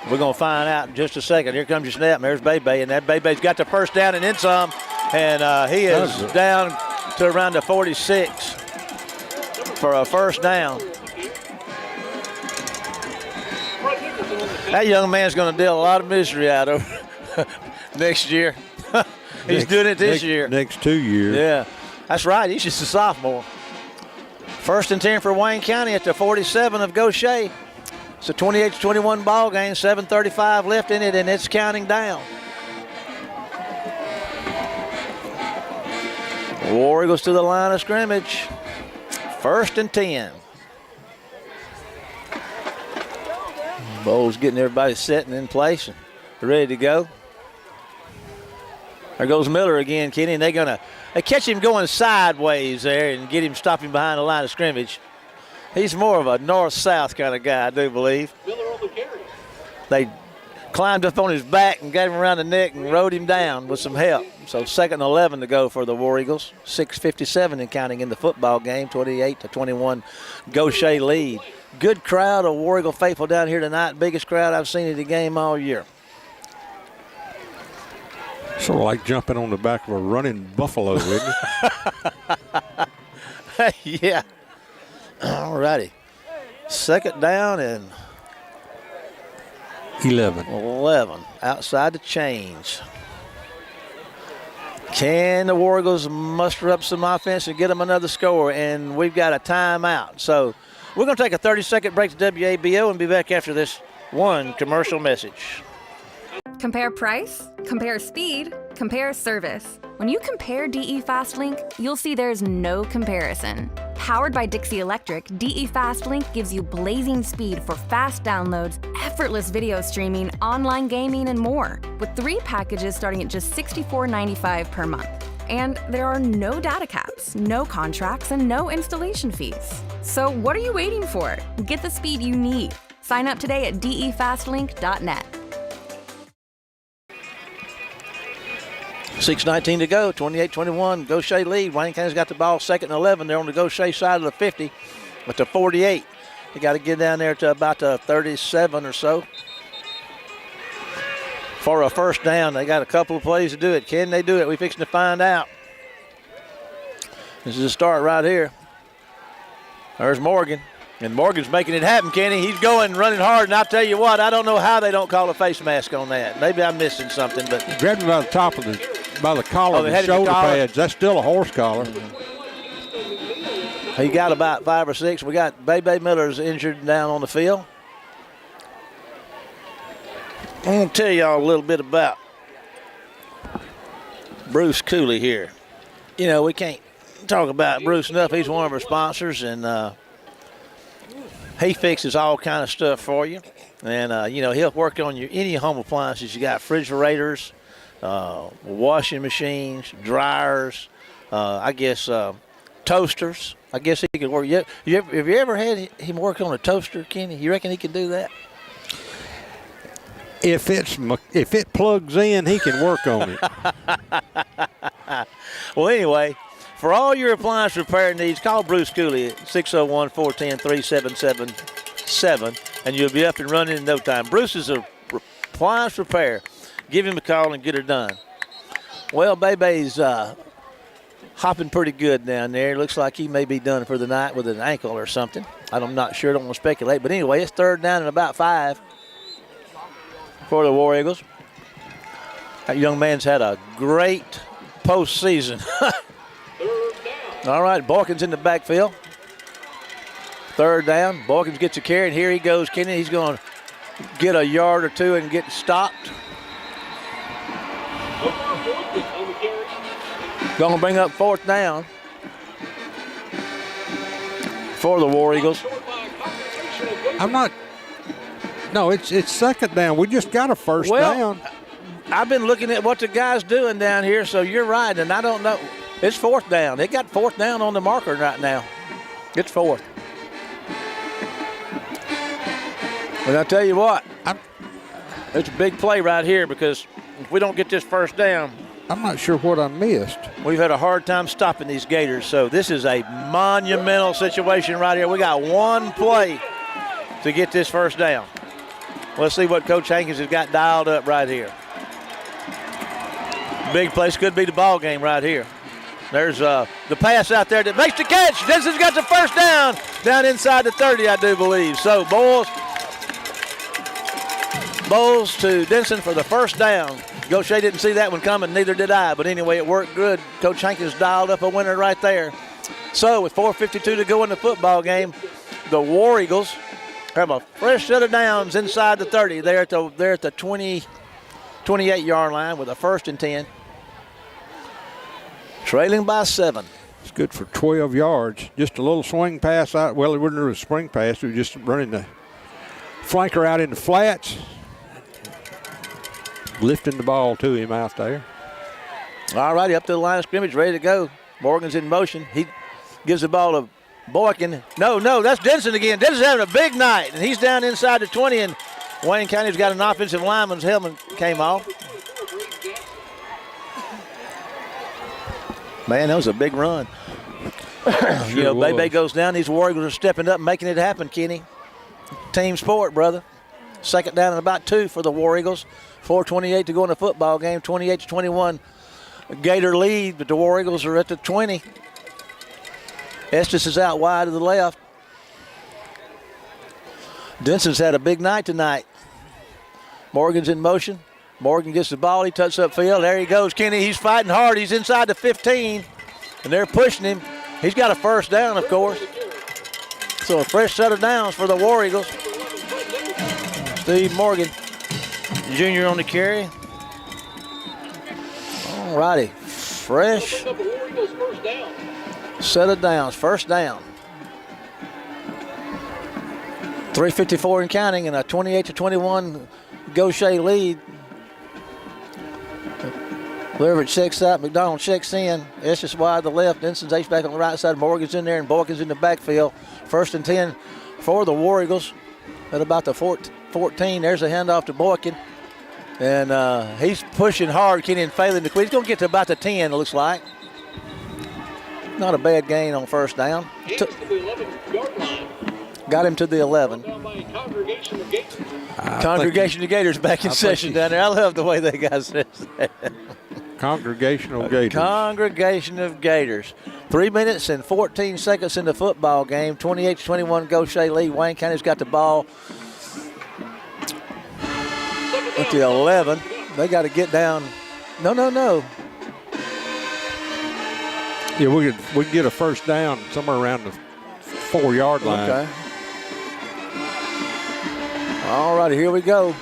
We're going to find out in just a second. Here comes your snap, and there's Bebe, and that Bebe's got the first down and then some. And he is down to around the 46 for a first down. That young man's going to deal a lot of misery out over next year. He's doing it this year. Next 2 years. Yeah, that's right. He's just a sophomore. 1st and 10 for Wayne County at the 47 of Gautier. It's a 28-21 ball game, 7:35 left in it, and it's counting down. War Eagles to the line of scrimmage. 1st and 10. Bowles getting everybody set and in place and ready to go. There goes Miller again, Kenny, and they catch him going sideways there and get him stopping behind the line of scrimmage. He's more of a north-south kind of guy, I do believe. Miller on the carry. They climbed up on his back and got him around the neck and rode him down with some help. So 2nd and 11 to go for the War Eagles. 6:57 and counting in the football game, 28-21 Gautier lead. Good crowd of War Eagle faithful down here tonight. Biggest crowd I've seen at the game all year. Sort of like jumping on the back of a running buffalo, isn't it? Yeah. All righty. Second down and 11 outside the chains. Can the War Eagles muster up some offense and get them another score? And we've got a timeout. So we're going to take a 30-second break to WABO and be back after this one commercial message. Compare price, compare speed, compare service. When you compare DE FastLink, you'll see there's no comparison. Powered by Dixie Electric, DE FastLink gives you blazing speed for fast downloads, effortless video streaming, online gaming, and more, with 3 packages starting at just $64.95 per month. And there are no data caps, no contracts, and no installation fees. So what are you waiting for? Get the speed you need. Sign up today at defastlink.net. 6:19 to go, 28-21, Gautier lead. Wayne County's got the ball second and 11. They're on the Gautier side of the 50 with the 48. They got to get down there to about the 37 or so for a first down. They got a couple of plays to do it. Can they do it? We're fixing to find out. This is the start right here. There's Morgan. And Morgan's making it happen, Kenny. He's going, running hard, and I'll tell you what, I don't know how they don't call a face mask on that. Maybe I'm missing something, but grabbed him by the top of by the collar of the shoulder pads. That's still a horse collar. He got about 5 or 6. We got Bebe Miller's injured down on the field. I'm going to tell y'all a little bit about Bruce Cooley here. You know, we can't talk about Bruce enough. He's one of our sponsors, and he fixes all kind of stuff for you. And, you know, he'll work on any home appliances. You got refrigerators, washing machines, dryers, I guess toasters. I guess he could work. Have you ever had him work on a toaster, Kenny? You reckon he could do that? If it plugs in, he can work on it. Well, anyway, for all your appliance repair needs, call Bruce Cooley at 601-410-3777, and you'll be up and running in no time. Bruce is a appliance repair. Give him a call and get her done. Well, Bebe's hopping pretty good down there. Looks like he may be done for the night with an ankle or something. I'm not sure. Don't want to speculate. But anyway, it's third down and about 5 for the War Eagles. That young man's had a great postseason. All right, Borkins in the backfield. Third down. Borkins gets a carry, and here he goes, Kenny. He's going to get a yard or two and get stopped. Going to bring up fourth down for the War Eagles. No, it's second down. We just got a first down. I've been looking at what the guy's doing down here, so you're right, and I don't know. It's fourth down. They got fourth down on the marker right now. It's fourth. And I tell you what, it's a big play right here because if we don't get this first down, I'm not sure what I missed. We've had a hard time stopping these Gators, so this is a monumental situation right here. We got one play to get this first down. Let's see what Coach Hankins has got dialed up right here. Big place, could be the ball game right here. There's the pass out there that makes the catch. Denson's got the first down inside the 30, I do believe. So Bowles to Denson for the first down. Gautier didn't see that one coming, neither did I. But anyway, it worked good. Coach Hankins dialed up a winner right there. So with 4:52 to go in the football game, the War Eagles have a fresh set of downs inside the 30. They're at the 28-yard line with a 1st and 10. Trailing by 7. It's good for 12 yards. Just a little swing pass out. Well, it wasn't a swing pass. It was just running the flanker out in the flats. Lifting the ball to him out there. All righty, up to the line of scrimmage, ready to go. Morgan's in motion. He gives the ball to Boykin. No, that's Denson again. Denson's having a big night, and he's down inside the 20, and Wayne County's got an offensive lineman's helmet came off. Man, that was a big run. Sure Bebe goes down. These War Eagles are stepping up, making it happen, Kenny. Team sport, brother. Second down and about 2 for the War Eagles. 4:28 to go in the football game. 28-21 Gator lead, but the War Eagles are at the 20. Estes is out wide to the left. Denson's had a big night tonight. Morgan's in motion. Morgan gets the ball. He touches upfield. There he goes, Kenny. He's fighting hard. He's inside the 15, and they're pushing him. He's got a first down, of course. So a fresh set of downs for the War Eagles. Steve Morgan, Jr. on the carry. All righty. Fresh set of downs. First down. 3:54 and counting, and a 28-21 Gautier lead. Leverett checks out. McDonald checks in. Estes wide to the left. Denson's H-back on the right side. Morgan's in there, and Boykins in the backfield. 1st and 10 for the War Eagles at about the 14. There's a handoff to Boykin. And he's pushing hard, Kenny, and failing to quit. He's going to get to about the 10, it looks like. Not a bad gain on first down. Got him to the 11. Congregation of Gators back in session down there. I love the way they guys says that. Congregational Gators. Congregation of Gators. 3 minutes and 14 seconds in the football game. 28-21 Gautier lead. Wayne County's got the ball at the 11. They got to get down. No. Yeah, we could get a first down somewhere around the 4-yard line. Okay. All righty, here we go.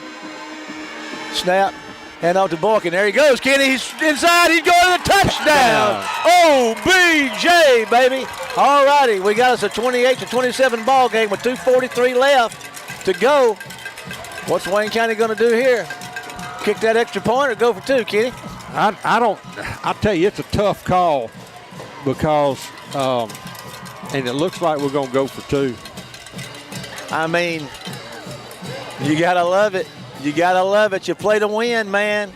Snap. Hand off to Boykin. There he goes, Kenny. He's inside. He's going to the touchdown. OBJ, baby. All righty. We got us a 28-27 ball game with 2:43 left to go. What's Wayne County going to do here? Kick that extra point or go for 2, Kenny? I'll tell you, it's a tough call because, and it looks like we're going to go for 2. I mean, you got to love it. You got to love it. You play to win, man.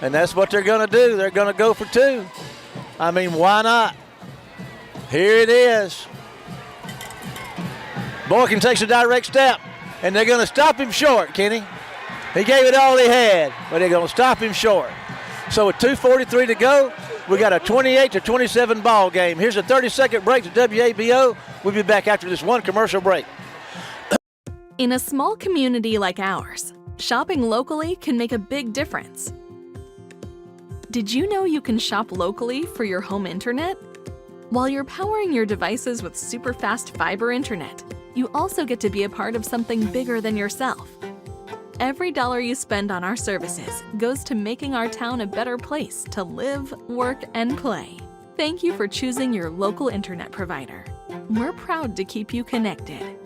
And that's what they're going to do. They're going to go for 2. I mean, why not? Here it is. Boykin takes a direct step, and they're going to stop him short, Kenny. He gave it all he had, but they're going to stop him short. So with 2:43 to go, we got a 28-27 ball game. Here's a 30-second break to WABO. We'll be back after this one commercial break. In a small community like ours, shopping locally can make a big difference. Did you know you can shop locally for your home internet? While you're powering your devices with super fast fiber internet, you also get to be a part of something bigger than yourself. Every dollar you spend on our services goes to making our town a better place to live, work, and play. Thank you for choosing your local internet provider. We're proud to keep you connected.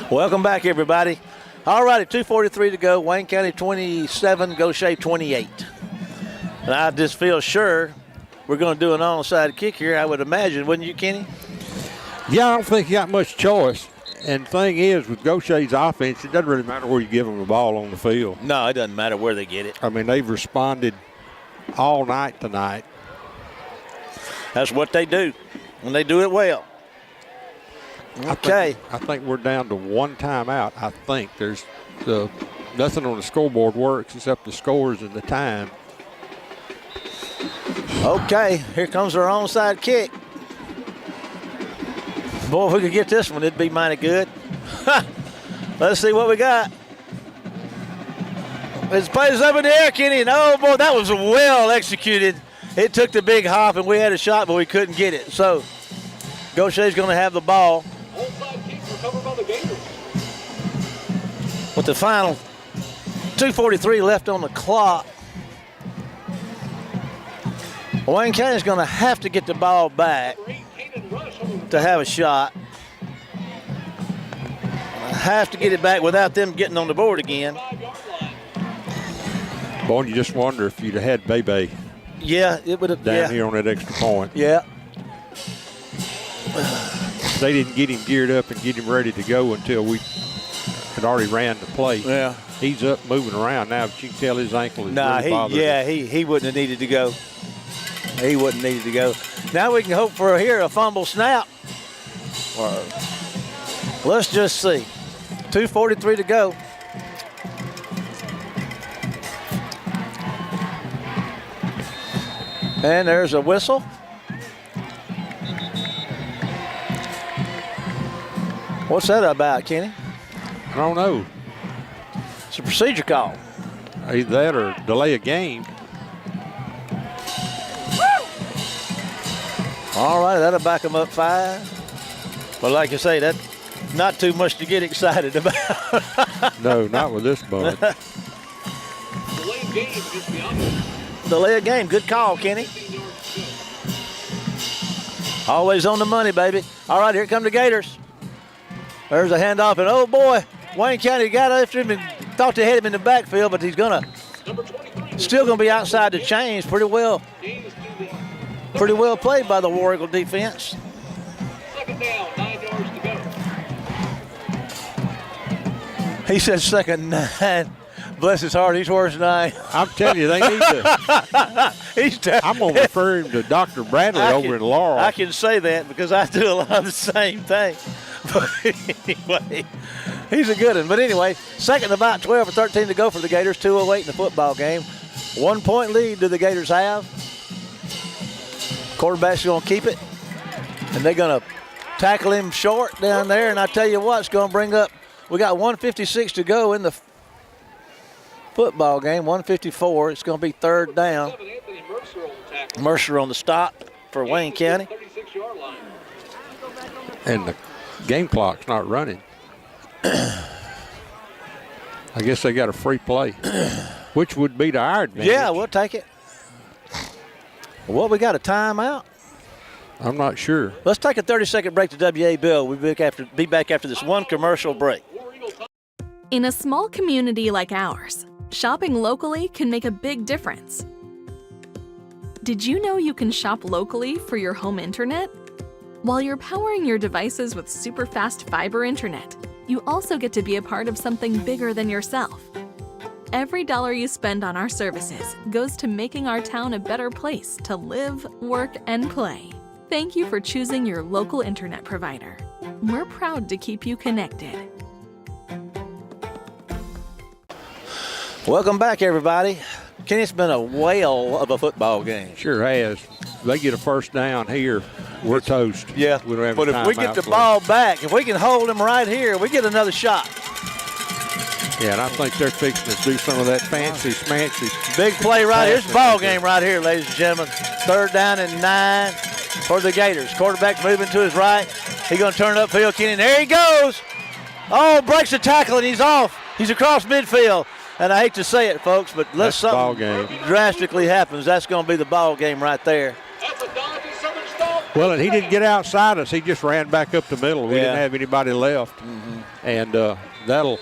Welcome back, everybody. All righty, 2:43 to go. Wayne County 27, Gautier 28. And I just feel sure we're going to do an onside kick here, I would imagine, wouldn't you, Kenny? Yeah, I don't think you got much choice. And the thing is, with Gautier's offense, it doesn't really matter where you give them the ball on the field. No, it doesn't matter where they get it. I mean, they've responded all night tonight. That's what they do, and they do it well. Okay. I think we're down to one timeout. I think there's nothing on the scoreboard works except the scores and the time. Okay, here comes our onside kick. Boy, if we could get this one, it'd be mighty good. Let's see what we got. It's plays up in the air, Kenny, and oh boy, that was well executed. It took the big hop, and we had a shot, but we couldn't get it. So, Gautier's going to have the ball. With the final 2:43 left on the clock, Wayne County's going to have to get the ball back to have a shot. Have to get it back without them getting on the board again. Boy, you just wonder if you'd have had Bebe. Yeah, it would have. Down here on that extra point. Yeah. They didn't get him geared up and get him ready to go until we had already ran the play. Yeah. He's up moving around now, but you can tell his ankle is really bothered. He wouldn't have needed to go. He wouldn't needed to go. Now we can hope for a fumble snap. Let's just see. 2:43 to go. And there's a whistle. What's that about, Kenny? I don't know. It's a procedure call. Either that or delay a game. All right, that'll back them up 5. But like I say, that's not too much to get excited about. No, not with this bud. Delay of game against the offense. Delay a game. Good call, Kenny. Always on the money, baby. All right, here come the Gators. There's a handoff, and oh boy, Wayne County got after him and thought they had him in the backfield, but he's still gonna be outside the chains. Pretty well played by the War Eagle defense. Second down, 9 yards to go. He said second 9. Bless his heart, he's worse than I. I'm telling you, they need to. I'm going to refer him to Dr. Bradley over in Laurel. I can say that because I do a lot of the same thing. But anyway, he's a good one. But anyway, second about 12 or 13 to go for the Gators. 2:08 in the football game. 1 point lead do the Gators have. Quarterback's going to keep it. And they're going to tackle him short down there. And I tell you what, it's going to bring up, we got 1:56 to go in the football game, 1:54. It's going to be third down. Mercer on the stop for Wayne County. And the game clock's not running. I guess they got a free play, which would be to our advantage. Yeah, we'll take it. Well, we got a timeout. I'm not sure. Let's take a 30-second break to WA Bill. We'll be back after this one commercial break. In a small community like ours, shopping locally can make a big difference. Did you know you can shop locally for your home internet? While you're powering your devices with super fast fiber internet, you also get to be a part of something bigger than yourself. Every dollar you spend on our services goes to making our town a better place to live, work, and play. Thank you for choosing your local internet provider. We're proud to keep you connected. Welcome back, everybody. Kenny, it's been a whale of a football game. Sure has. They get a first down here, we're toast. Yeah, we don't have but if we get the ball back, if we can hold them right here, we get another shot. Yeah, and I think they're fixing to do some of that fancy, smancy. Big play right here. It's a ball game right here, ladies and gentlemen. Third down and 9 for the Gators. Quarterback moving to his right. He's going to turn upfield, Kenny. And there he goes. Oh, breaks the tackle, and he's off. He's across midfield. And I hate to say it, folks, but unless something drastically happens, that's going to be the ball game right there. Well, and he didn't get outside us. He just ran back up the middle. We didn't have anybody left. Mm-hmm. And that'll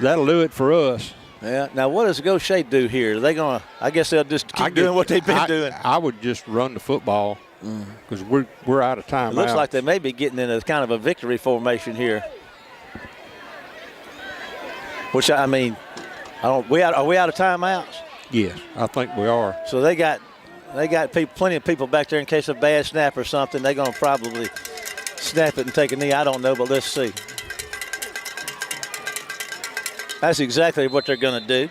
do it for us. Yeah. Now, what does Gautier do here? Are they going to? I guess they'll just keep doing what they've been doing. I would just run the football because we're out of time. It looks like they may be getting in a kind of a victory formation here. Which I mean, are we out of timeouts? Yes, I think we are. So they got plenty of people back there in case of a bad snap or something. They're going to probably snap it and take a knee. I don't know, but let's see. That's exactly what they're going to do.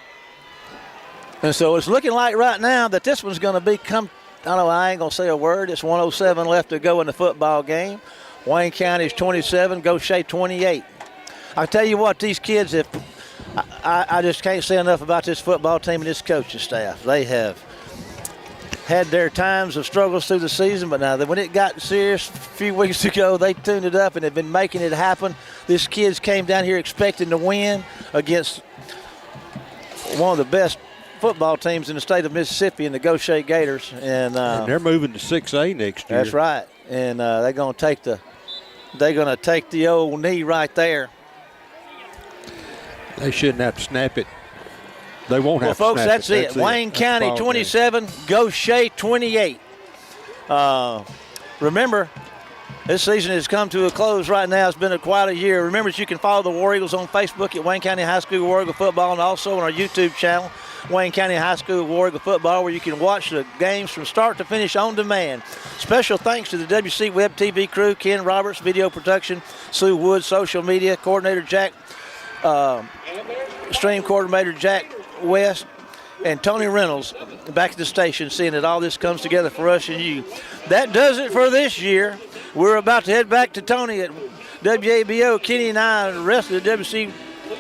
And so it's looking like right now that this one's going to become, I ain't going to say a word. It's 1:07 left to go in the football game. Wayne County's 27, Gautier 28. I tell you what, these kids, I just can't say enough about this football team and this coaching staff. They have had their times of struggles through the season, but now when it got serious a few weeks ago, they tuned it up and have been making it happen. These kids came down here expecting to win against one of the best football teams in the state of Mississippi in the Gautier Gators. And they're moving to 6A next year. That's right. And they're going to take the old knee right there. They shouldn't have to snap it. They won't have to snap it. Well, folks, that's it. Wayne County 27, Gautier 28. Remember, this season has come to a close right now. It's been quite a year. Remember that you can follow the War Eagles on Facebook at Wayne County High School War Eagle Football and also on our YouTube channel. Wayne County High School War Eagle football, where you can watch the games from start to finish on demand. Special thanks to the WC Web TV crew, Ken Roberts, video production, Sue Wood, social media coordinator Jack, stream coordinator Jack West, and Tony Reynolds back at the station, seeing that all this comes together for us and you. That does it for this year. We're about to head back to Tony at WABO. Kenny and I and the rest of the WC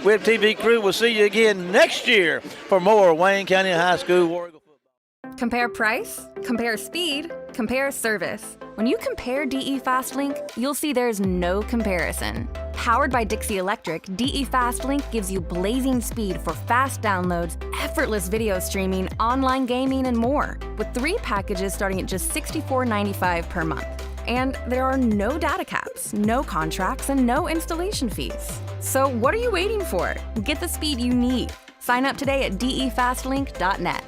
Web TV crew will see you again next year for more Wayne County High School War Eagle football. Compare price, compare speed, compare service. When you compare DE FastLink, you'll see there's no comparison. Powered by Dixie Electric, DE FastLink gives you blazing speed for fast downloads, effortless video streaming, online gaming, and more, with 3 packages starting at just $64.95 per month. And there are no data caps, no contracts, and no installation fees. So what are you waiting for? Get the speed you need. Sign up today at defastlink.net.